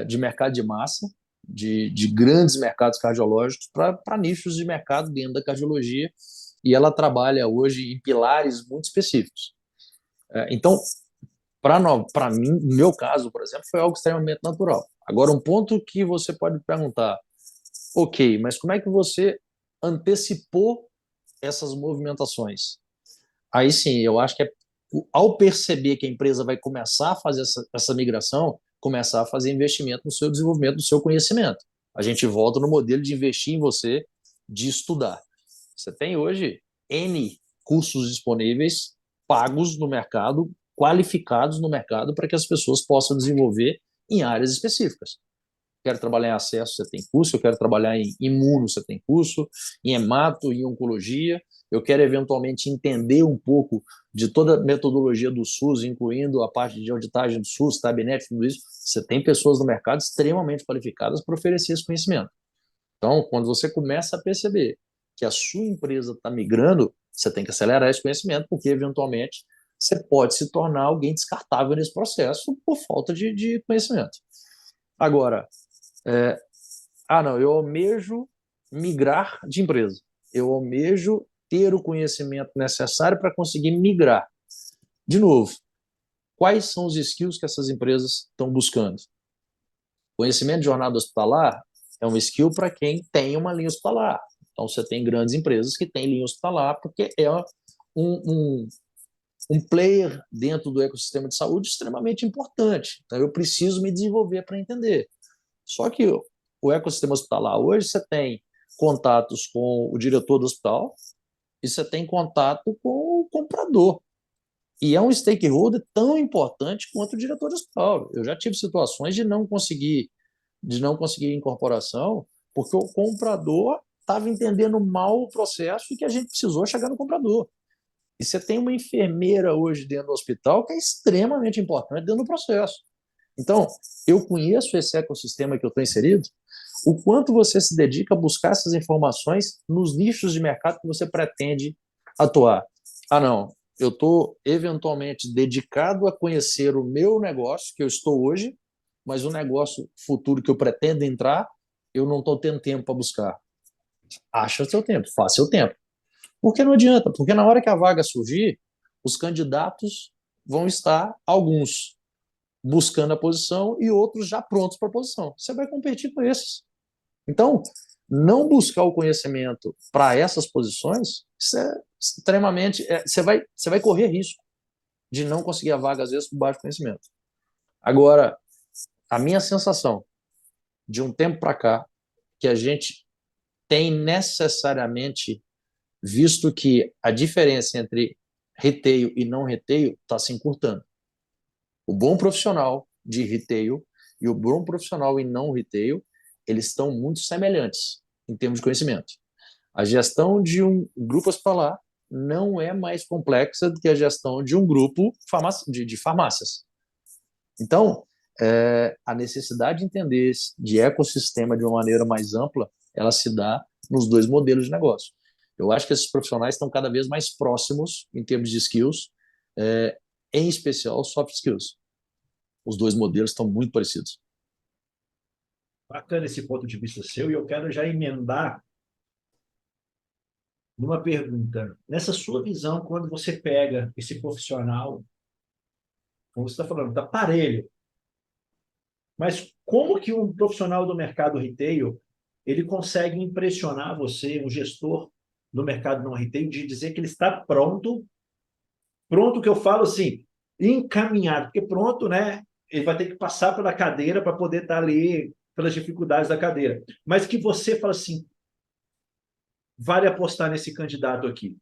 de mercado de massa, de grandes mercados cardiológicos, para nichos de mercado dentro da cardiologia, e ela trabalha hoje em pilares muito específicos. Então, para mim, no meu caso, por exemplo, foi algo extremamente natural. Agora, um ponto que você pode perguntar, ok, mas como é que você antecipou essas movimentações. Aí sim, eu acho que ao perceber que a empresa vai começar a fazer essa migração, começar a fazer investimento no seu desenvolvimento, no seu conhecimento. A gente volta no modelo de investir em você, de estudar. Você tem hoje N cursos disponíveis, pagos no mercado, qualificados no mercado, para que as pessoas possam desenvolver em áreas específicas. Quero trabalhar em acesso, você tem curso. Eu quero trabalhar em imuno, você tem curso. Em hemato, em oncologia. Eu quero eventualmente entender um pouco de toda a metodologia do SUS, incluindo a parte de auditagem do SUS, Tabnet, tudo isso. Você tem pessoas no mercado extremamente qualificadas para oferecer esse conhecimento. Então, quando você começa a perceber que a sua empresa está migrando, você tem que acelerar esse conhecimento, porque eventualmente você pode se tornar alguém descartável nesse processo por falta de conhecimento. Agora, não, eu almejo migrar de empresa. Eu almejo ter o conhecimento necessário para conseguir migrar. De novo, quais são os skills que essas empresas estão buscando? Conhecimento de jornada hospitalar é um skill para quem tem uma linha hospitalar. Então, você tem grandes empresas que têm linha hospitalar, porque é um player dentro do ecossistema de saúde extremamente importante. Então, eu preciso me desenvolver para entender. Só que o ecossistema hospitalar hoje, você tem contatos com o diretor do hospital e você tem contato com o comprador. E é um stakeholder tão importante quanto o diretor do hospital. Eu já tive situações de não conseguir incorporação porque o comprador estava entendendo mal o processo e que a gente precisou chegar no comprador. E você tem uma enfermeira hoje dentro do hospital que é extremamente importante dentro do processo. Então, eu conheço esse ecossistema que eu estou inserido, o quanto você se dedica a buscar essas informações nos nichos de mercado que você pretende atuar. Não, eu estou eventualmente dedicado a conhecer o meu negócio, que eu estou hoje, mas o negócio futuro que eu pretendo entrar, eu não estou tendo tempo para buscar. Acha o seu tempo, faça o seu tempo. Porque não adianta, porque na hora que a vaga surgir, os candidatos vão estar, alguns buscando a posição e outros já prontos para a posição. Você vai competir com esses. Então, não buscar o conhecimento para essas posições, isso é extremamente... você vai correr risco de não conseguir a vaga, às vezes, por baixo conhecimento. Agora, a minha sensação de um tempo para cá, que a gente tem necessariamente visto que a diferença entre retail e não retail está se encurtando. O bom profissional de retail e o bom profissional em não retail, eles estão muito semelhantes em termos de conhecimento. A gestão de um grupo hospitalar não é mais complexa do que a gestão de um grupo de farmácias. Então, a necessidade de entender de ecossistema de uma maneira mais ampla, ela se dá nos dois modelos de negócio. Eu acho que esses profissionais estão cada vez mais próximos em termos de skills, em especial soft skills. Os dois modelos estão muito parecidos. Bacana esse ponto de vista seu, e eu quero já emendar numa pergunta. Nessa sua visão, quando você pega esse profissional, como você está falando, está parelho, mas como que um profissional do mercado retail ele consegue impressionar você, um gestor do mercado não retail, de dizer que ele está pronto que eu falo assim, encaminhado, porque pronto, né? Ele vai ter que passar pela cadeira para poder estar ali pelas dificuldades da cadeira. Mas que você fala assim, vale apostar nesse candidato aqui.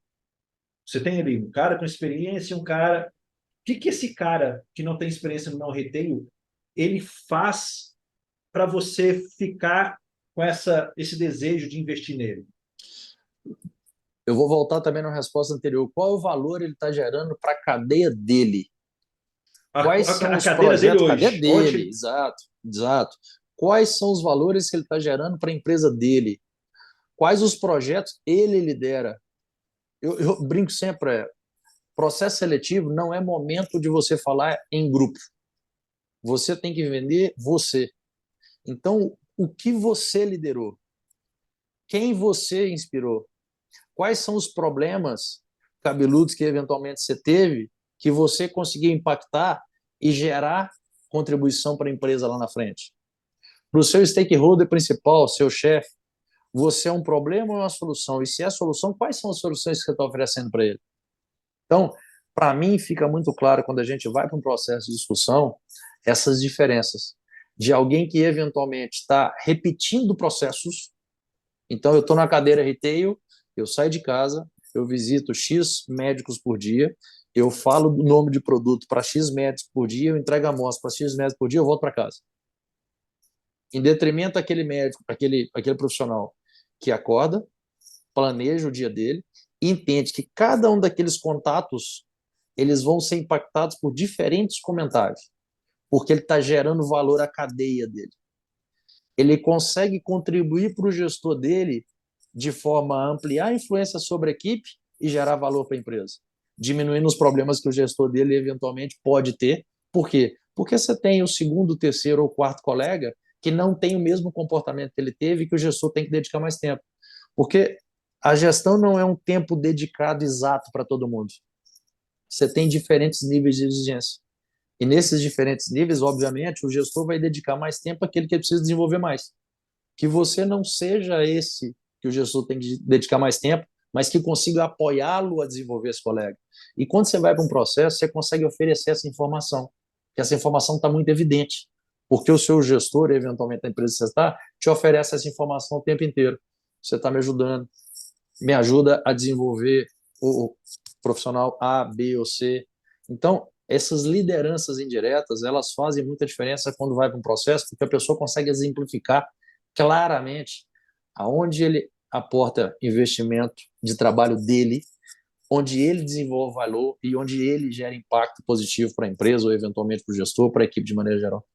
Você tem ali um cara com experiência, um cara... O que esse cara que não tem experiência no não retail, ele faz para você ficar com esse desejo de investir nele? Eu vou voltar também na resposta anterior. Qual é o valor ele está gerando para a cadeia dele? Quais são os projetos? Cadeia dele, exato. Quais são os valores que ele está gerando para a empresa dele? Quais os projetos ele lidera? Eu brinco sempre, processo seletivo não é momento de você falar em grupo. Você tem que vender você. Então, o que você liderou? Quem você inspirou? Quais são os problemas cabeludos que eventualmente você teve que você conseguiu impactar e gerar contribuição para a empresa lá na frente? Para o seu stakeholder principal, seu chefe, Você é um problema ou é uma solução? E se é a solução, quais são as soluções que você está oferecendo para ele? Então, para mim, fica muito claro quando a gente vai para um processo de discussão essas diferenças de alguém que eventualmente está repetindo processos. Então, eu estou na cadeira retail, eu saio de casa, eu visito X médicos por dia, eu falo do nome de produto para X médicos por dia, eu entrego a amostra para X médicos por dia, eu volto para casa. Em detrimento daquele médico, aquele profissional que acorda, planeja o dia dele, e entende que cada um daqueles contatos eles vão ser impactados por diferentes comentários, porque ele está gerando valor à cadeia dele. Ele consegue contribuir para o gestor dele de forma a ampliar a influência sobre a equipe e gerar valor para a empresa, diminuindo os problemas que o gestor dele eventualmente pode ter. Por quê? Porque você tem o segundo, terceiro ou quarto colega que não tem o mesmo comportamento que ele teve e que o gestor tem que dedicar mais tempo. Porque a gestão não é um tempo dedicado exato para todo mundo. Você tem diferentes níveis de exigência. E nesses diferentes níveis, obviamente, o gestor vai dedicar mais tempo àquele que ele precisa desenvolver mais. Que você não seja esse que o gestor tem que dedicar mais tempo, mas que consiga apoiá-lo a desenvolver esse colega. E quando você vai para um processo, você consegue oferecer essa informação, que essa informação está muito evidente, porque o seu gestor, eventualmente, da empresa que você está, te oferece essa informação o tempo inteiro. Você está me ajudando, me ajuda a desenvolver o profissional A, B ou C. Então, essas lideranças indiretas, elas fazem muita diferença quando vai para um processo, porque a pessoa consegue exemplificar claramente aonde ele aporta investimento de trabalho dele, onde ele desenvolve valor e onde ele gera impacto positivo para a empresa ou eventualmente para o gestor, para a equipe de maneira geral.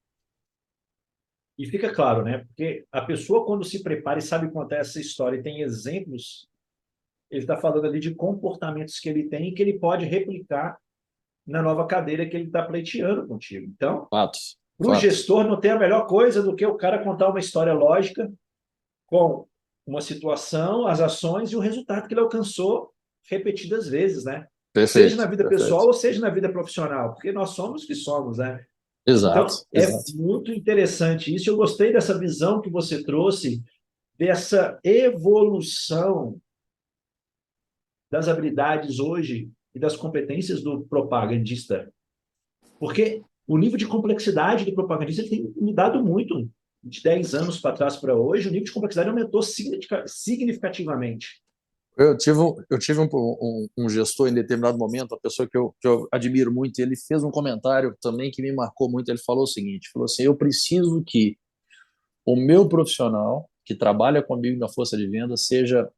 E fica claro, né? Porque a pessoa, quando se prepara e sabe contar essa história e tem exemplos, ele está falando ali de comportamentos que ele tem e que ele pode replicar na nova cadeira que ele está pleiteando contigo. Então, Fatos, para o fatos. gestor, não tem a melhor coisa do que o cara contar uma história lógica com uma situação, as ações e o resultado que ele alcançou repetidas vezes, né? Seja Perfeito, na vida perfeito. pessoal ou seja na vida profissional, porque nós somos o que somos, né? Exato, Então, é exato. muito interessante isso. Eu gostei dessa visão que você trouxe, dessa evolução das habilidades hoje e das competências do propagandista. Porque o nível de complexidade do propagandista tem mudado muito. De 10 anos para trás para hoje, o nível de complexidade aumentou significativamente. Eu tive um gestor em determinado momento, uma pessoa que eu admiro muito, e ele fez um comentário também que me marcou muito. Ele falou o seguinte: falou assim, eu preciso que o meu profissional que trabalha comigo na força de venda seja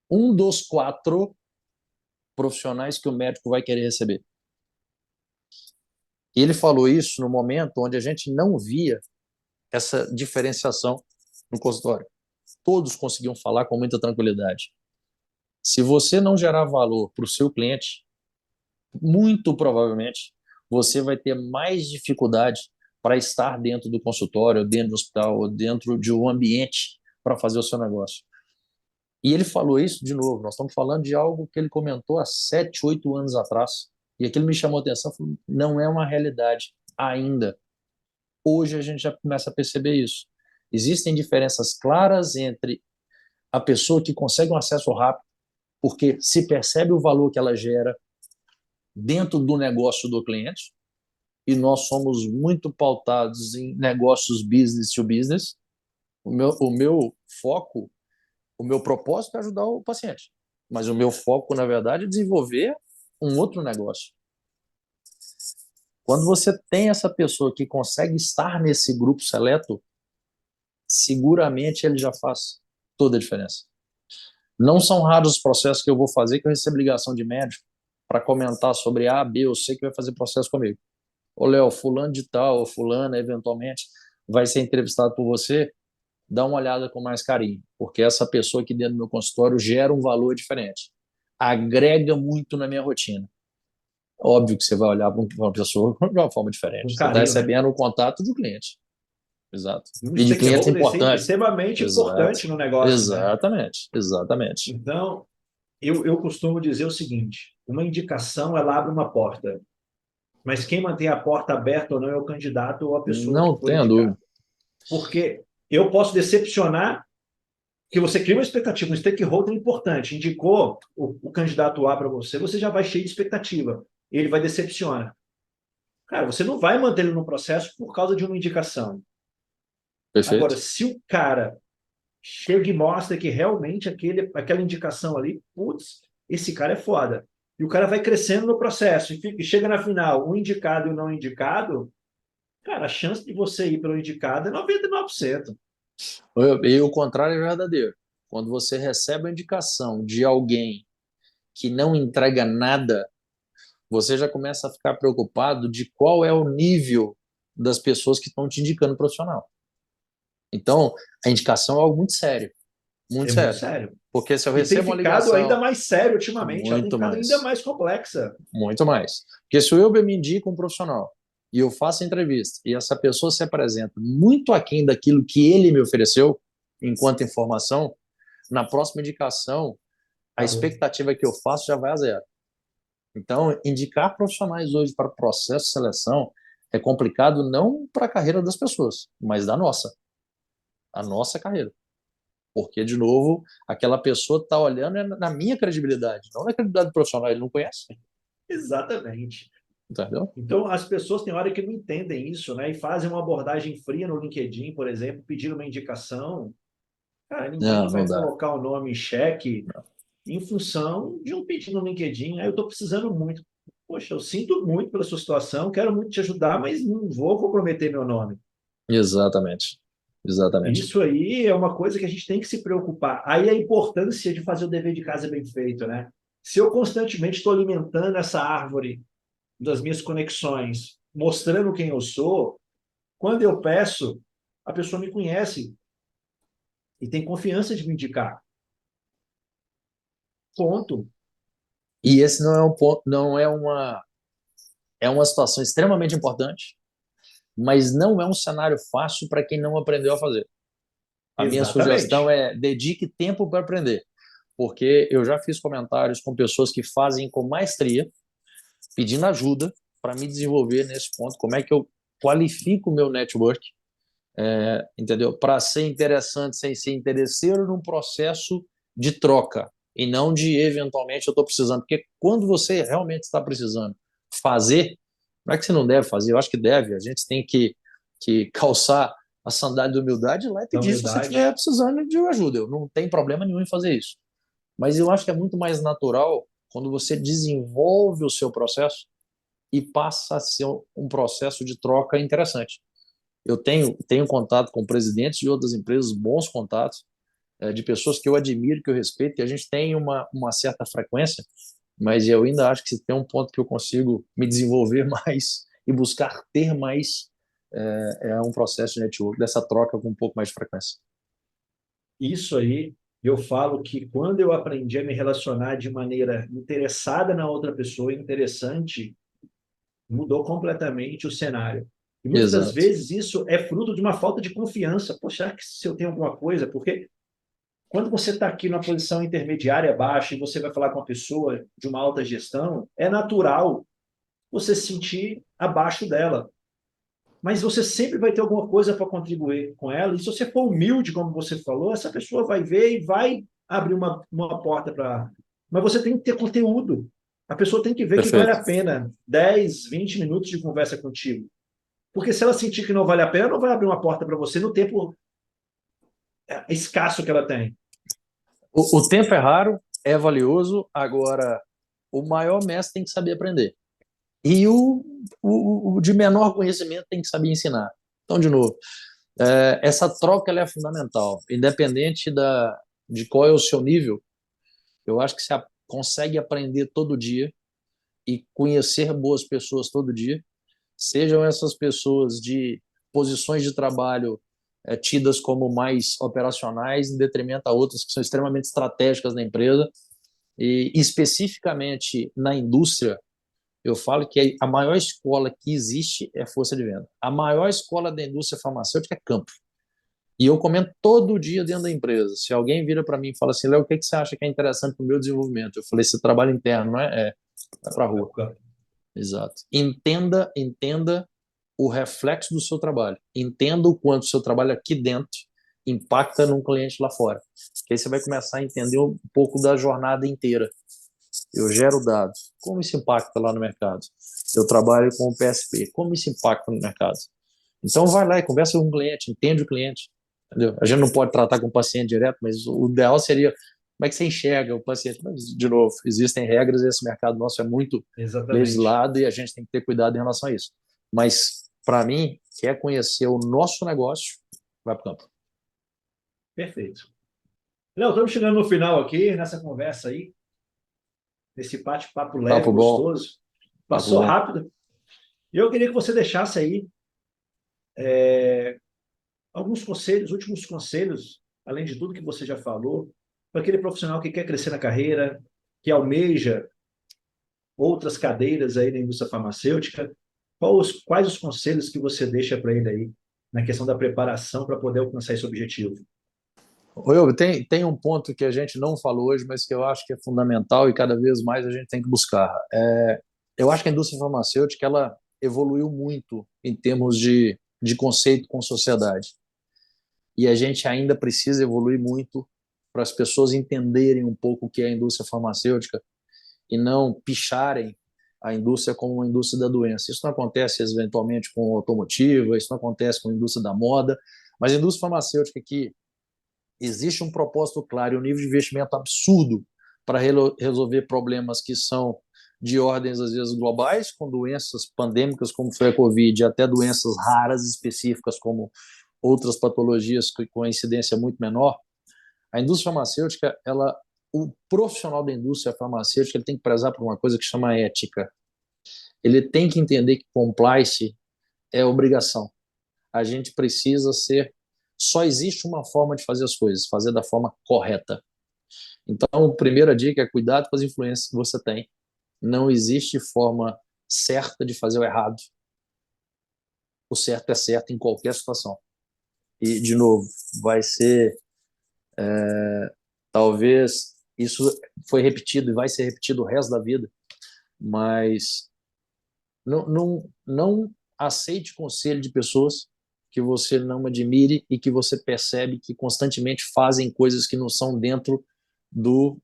um dos 4 profissionais que o médico vai querer receber. E ele falou isso no momento onde a gente não via essa diferenciação no consultório. Todos conseguiam falar com muita tranquilidade. Se você não gerar valor para o seu cliente, muito provavelmente você vai ter mais dificuldade para estar dentro do consultório, dentro do hospital, ou dentro de um ambiente para fazer o seu negócio. E ele falou isso de novo. Nós estamos falando de algo que ele comentou há 7, 8 anos atrás. E aquilo me chamou a atenção. Falou, não é uma realidade ainda. Hoje a gente já começa a perceber isso. Existem diferenças claras entre a pessoa que consegue um acesso rápido, porque se percebe o valor que ela gera dentro do negócio do cliente, e nós somos muito pautados em negócios business to business. O meu foco, o meu propósito é ajudar o paciente, mas o meu foco, na verdade, é desenvolver um outro negócio. Quando você tem essa pessoa que consegue estar nesse grupo seleto, seguramente ele já faz toda a diferença. Não são raros os processos que eu vou fazer que eu recebo ligação de médico para comentar sobre A, B ou C que vai fazer processo comigo. Ô, Léo, fulano de tal, ou fulana, eventualmente, vai ser entrevistado por você, dá uma olhada com mais carinho, porque essa pessoa aqui dentro do meu consultório gera um valor diferente, agrega muito na minha rotina. Óbvio que você vai olhar para uma pessoa de uma forma Com diferente. Você está carinho, né? recebendo o contato do cliente. Exato. Um E de cliente stakeholder importante. extremamente Exato. importante no negócio, né? Exatamente. Exatamente. Então, eu costumo dizer o seguinte: uma indicação, ela abre uma porta, mas quem mantém a porta aberta ou não é o candidato ou a pessoa que Não foi tenha indicada. dúvida. Porque eu posso decepcionar que você cria uma expectativa, um stakeholder importante, indicou o candidato A para você, você já vai cheio de expectativa. Ele vai decepcionar. Cara, você não vai manter ele no processo por causa de uma indicação. Agora, Perfeito? se o cara chega e mostra que realmente aquela indicação ali, putz, esse cara é foda. E o cara vai crescendo no processo e chega na final, o indicado e o não indicado, cara, a chance de você ir pelo indicado é 99%. E o contrário é verdadeiro. Quando você recebe a indicação de alguém que não entrega nada, você já começa a ficar preocupado de qual é o nível das pessoas que estão te indicando profissional. Então, a indicação é algo muito sério, muito É muito sério. sério. Porque se eu E tem recebo uma ficado ainda ligação, mais sério ultimamente, ela tem muito ficado ainda mais, mais complexa. muito mais. Porque se o Uber me indica um profissional e eu faço a entrevista e essa pessoa se apresenta muito aquém daquilo que ele me ofereceu enquanto informação, na próxima indicação, a Acabou. expectativa que eu faço já vai a zero. Então, indicar profissionais hoje para processo de seleção é complicado não para a carreira das pessoas, mas da nossa, a nossa carreira. Porque, de novo, aquela pessoa está olhando na minha credibilidade, não na credibilidade do profissional, ele não conhece, Exatamente. entendeu? Então, as pessoas têm hora que não entendem isso, né? E fazem uma abordagem fria no LinkedIn, por exemplo, pedindo uma indicação. Cara, ninguém Não, vai não dá. colocar o nome em xeque em função de um pedido no LinkedIn. Aí eu estou precisando muito. Poxa, eu sinto muito pela sua situação, quero muito te ajudar, mas não vou comprometer meu nome. Exatamente. Exatamente. Isso aí é uma coisa que a gente tem que se preocupar. Aí a importância de fazer o dever de casa bem feito, né? Se eu constantemente estou alimentando essa árvore das minhas conexões, mostrando quem eu sou, quando eu peço, a pessoa me conhece e tem confiança de me indicar. Ponto. E esse não é um ponto, não é uma situação extremamente importante, mas não é um cenário fácil para quem não aprendeu a fazer. A minha sugestão Exatamente. é dedique tempo para aprender, porque eu já fiz comentários com pessoas que fazem com maestria, pedindo ajuda para me desenvolver nesse ponto, como é que eu qualifico o meu network, entendeu? Para ser interessante sem ser interesseiro num processo de troca e não de eventualmente eu estou precisando, porque quando você realmente está precisando fazer, não é que você não deve fazer, eu acho que deve, a gente tem que calçar a sandália de humildade lá e Da pedir se você estiver humildade. precisando de ajuda, eu não tenho problema nenhum em fazer isso, mas eu acho que é muito mais natural quando você desenvolve o seu processo e passa a ser um processo de troca interessante. Eu tenho contato com presidentes de outras empresas, bons contatos, de pessoas que eu admiro, que eu respeito, e a gente tem uma certa frequência, mas eu ainda acho que se tem um ponto que eu consigo me desenvolver mais e buscar ter mais, é um processo de network, dessa troca com um pouco mais de frequência. Isso aí, eu falo que quando eu aprendi a me relacionar de maneira interessada na outra pessoa, interessante, mudou completamente o cenário. E muitas das Exato. vezes isso é fruto de uma falta de confiança. Poxa, será que se eu tenho alguma coisa? Porque quando você está aqui numa posição intermediária baixa e você vai falar com uma pessoa de uma alta gestão, é natural você se sentir abaixo dela. Mas você sempre vai ter alguma coisa para contribuir com ela. E se você for humilde, como você falou, essa pessoa vai ver e vai abrir uma porta para. Mas você tem que ter conteúdo. A pessoa tem que ver que vale Perfeito. a pena 10, 20 minutos de conversa contigo. Porque se ela sentir que não vale a pena, não vai abrir uma porta para você no tempo escasso que ela tem. O tempo é raro, é valioso, agora o maior mestre tem que saber aprender. E o de menor conhecimento tem que saber ensinar. Então, de novo, essa troca ela é fundamental, independente de qual é o seu nível. Eu acho que você consegue aprender todo dia e conhecer boas pessoas todo dia, sejam essas pessoas de posições de trabalho tidas como mais operacionais, em detrimento a outras que são extremamente estratégicas na empresa, e especificamente na indústria. Eu falo que a maior escola que existe é força de venda. A maior escola da indústria farmacêutica é campo. E eu comento todo dia dentro da empresa. Se alguém vira para mim e fala assim, Léo, o que você acha que é interessante para o meu desenvolvimento? Eu falei, esse trabalho interno, não é? Vai para a rua. Exato. Entenda o reflexo do seu trabalho. Entenda o quanto o seu trabalho aqui dentro impacta num cliente lá fora. Porque aí você vai começar a entender um pouco da jornada inteira. Eu gero dados. Como isso impacta lá no mercado? Eu trabalho com o PSP. Como isso impacta no mercado? Então, vai lá e conversa com o cliente, entende o cliente. Entendeu? A gente não pode tratar com o paciente direto, mas o ideal seria como é que você enxerga o paciente. Mas, de novo, existem regras e esse mercado nosso é muito Exatamente. legislado e a gente tem que ter cuidado em relação a isso. Mas, para mim, quer conhecer o nosso negócio, vai para o campo. Perfeito. Léo, estamos chegando no final aqui, nessa conversa aí, nesse bate-papo leve, Papo bom, gostoso. papo Passou bom. rápido. E eu queria que você deixasse aí alguns conselhos, últimos conselhos, além de tudo que você já falou, para aquele profissional que quer crescer na carreira, que almeja outras cadeiras aí na indústria farmacêutica. Quais os conselhos que você deixa para ele aí na questão da preparação para poder alcançar esse objetivo? Ô, tem um ponto que a gente não falou hoje, mas que eu acho que é fundamental e cada vez mais a gente tem que buscar. Eu acho que a indústria farmacêutica ela evoluiu muito em termos de conceito com sociedade. E a gente ainda precisa evoluir muito para as pessoas entenderem um pouco o que é a indústria farmacêutica e não picharem a indústria como uma indústria da doença. Isso não acontece eventualmente com a automotiva, isso não acontece com a indústria da moda, mas a indústria farmacêutica que existe um propósito claro e um nível de investimento absurdo para resolver problemas que são de ordens, às vezes, globais, com doenças pandêmicas, como foi a Covid, até doenças raras específicas, como outras patologias com incidência muito menor. A indústria farmacêutica, o profissional da indústria farmacêutica ele tem que prezar por uma coisa que chama ética. Ele tem que entender que compliance é obrigação. A gente precisa ser. Só existe uma forma de fazer as coisas, fazer da forma correta. Então, a primeira dica é cuidado com as influências que você tem. Não existe forma certa de fazer o errado. O certo é certo em qualquer situação. E, de novo, vai ser. Talvez isso foi repetido e vai ser repetido o resto da vida, mas não aceite conselho de pessoas que você não admire e que você percebe que constantemente fazem coisas que não são dentro do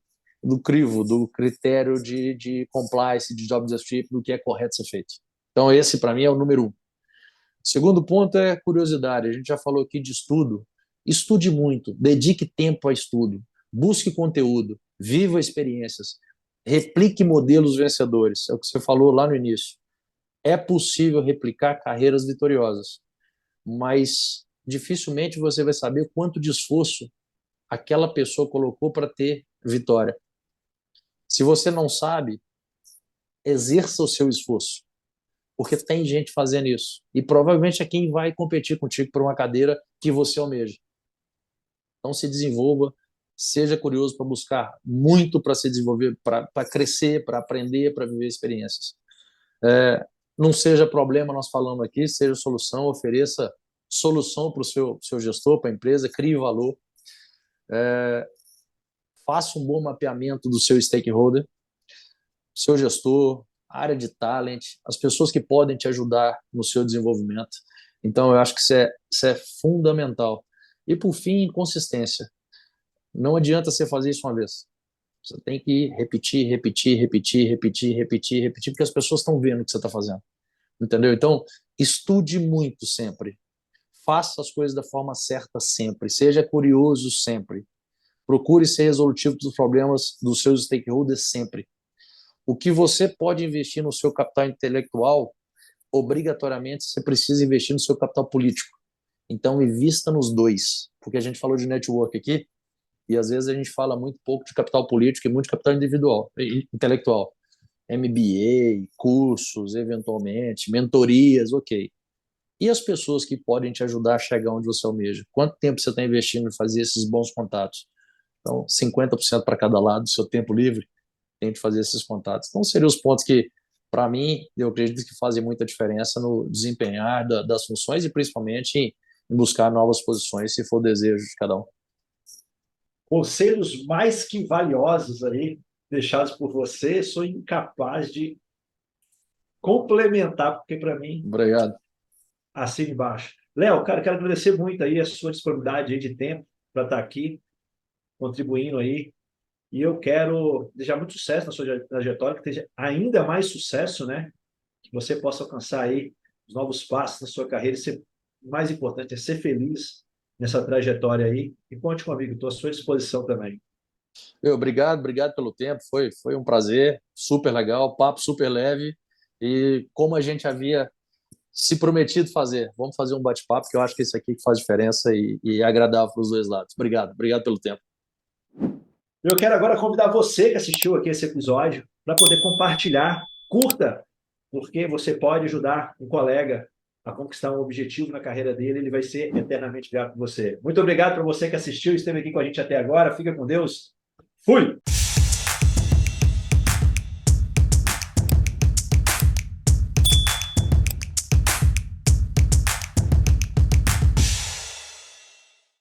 crivo, do critério de compliance, de job description, do que é correto ser feito. Então, esse, para mim, é o número um. Segundo ponto é curiosidade. A gente já falou aqui de estudo. Estude muito, dedique tempo a estudo, busque conteúdo, viva experiências, replique modelos vencedores. É o que você falou lá no início. É possível replicar carreiras vitoriosas, mas dificilmente você vai saber quanto de esforço aquela pessoa colocou para ter vitória. Se você não sabe, exerça o seu esforço, porque tem gente fazendo isso. E provavelmente é quem vai competir contigo por uma cadeira que você almeja. Então se desenvolva, seja curioso para buscar muito para se desenvolver, para crescer, para aprender, para viver experiências. Não seja problema, nós falamos aqui, seja solução, ofereça solução para o seu gestor, para a empresa, crie valor, faça um bom mapeamento do seu stakeholder, seu gestor, área de talent, as pessoas que podem te ajudar no seu desenvolvimento. Então, eu acho que isso é fundamental. E, por fim, consistência. Não adianta você fazer isso uma vez. Você tem que repetir, repetir, repetir, repetir, repetir, repetir, porque as pessoas estão vendo o que você está fazendo. Entendeu? Então, estude muito sempre. Faça as coisas da forma certa sempre. Seja curioso sempre. Procure ser resolutivo dos problemas dos seus stakeholders sempre. O que você pode investir no seu capital intelectual, obrigatoriamente você precisa investir no seu capital político. Então, invista nos dois. Porque a gente falou de network aqui, e às vezes a gente fala muito pouco de capital político e muito de capital individual, intelectual. MBA, cursos, eventualmente, mentorias, ok. E as pessoas que podem te ajudar a chegar onde você almeja? Quanto tempo você está investindo em fazer esses bons contatos? Então, 50% para cada lado do seu tempo livre, tem de fazer esses contatos. Então, seriam os pontos que, para mim, eu acredito que fazem muita diferença no desempenhar das funções e principalmente em buscar novas posições, se for o desejo de cada um. Conselhos mais que valiosos aí, deixados por você, sou incapaz de complementar, porque para mim, Obrigado. assina embaixo. Léo, cara, quero agradecer muito aí a sua disponibilidade aí de tempo para estar aqui, contribuindo aí. E eu quero desejar muito sucesso na sua trajetória, que tenha ainda mais sucesso, né? Que você possa alcançar aí os novos passos na sua carreira e ser, o mais importante é ser feliz nessa trajetória aí. E conte comigo, estou à sua disposição também. Obrigado pelo tempo, foi um prazer, super legal, papo super leve e como a gente havia se prometido fazer, vamos fazer um bate-papo que eu acho que isso aqui que faz diferença e é agradável para os dois lados. Obrigado pelo tempo. Eu quero agora convidar você que assistiu aqui esse episódio para poder compartilhar, curta, porque você pode ajudar um colega a conquistar um objetivo na carreira dele, ele vai ser eternamente grato por você. Muito obrigado para você que assistiu e esteve aqui com a gente até agora. Fica com Deus. Fui!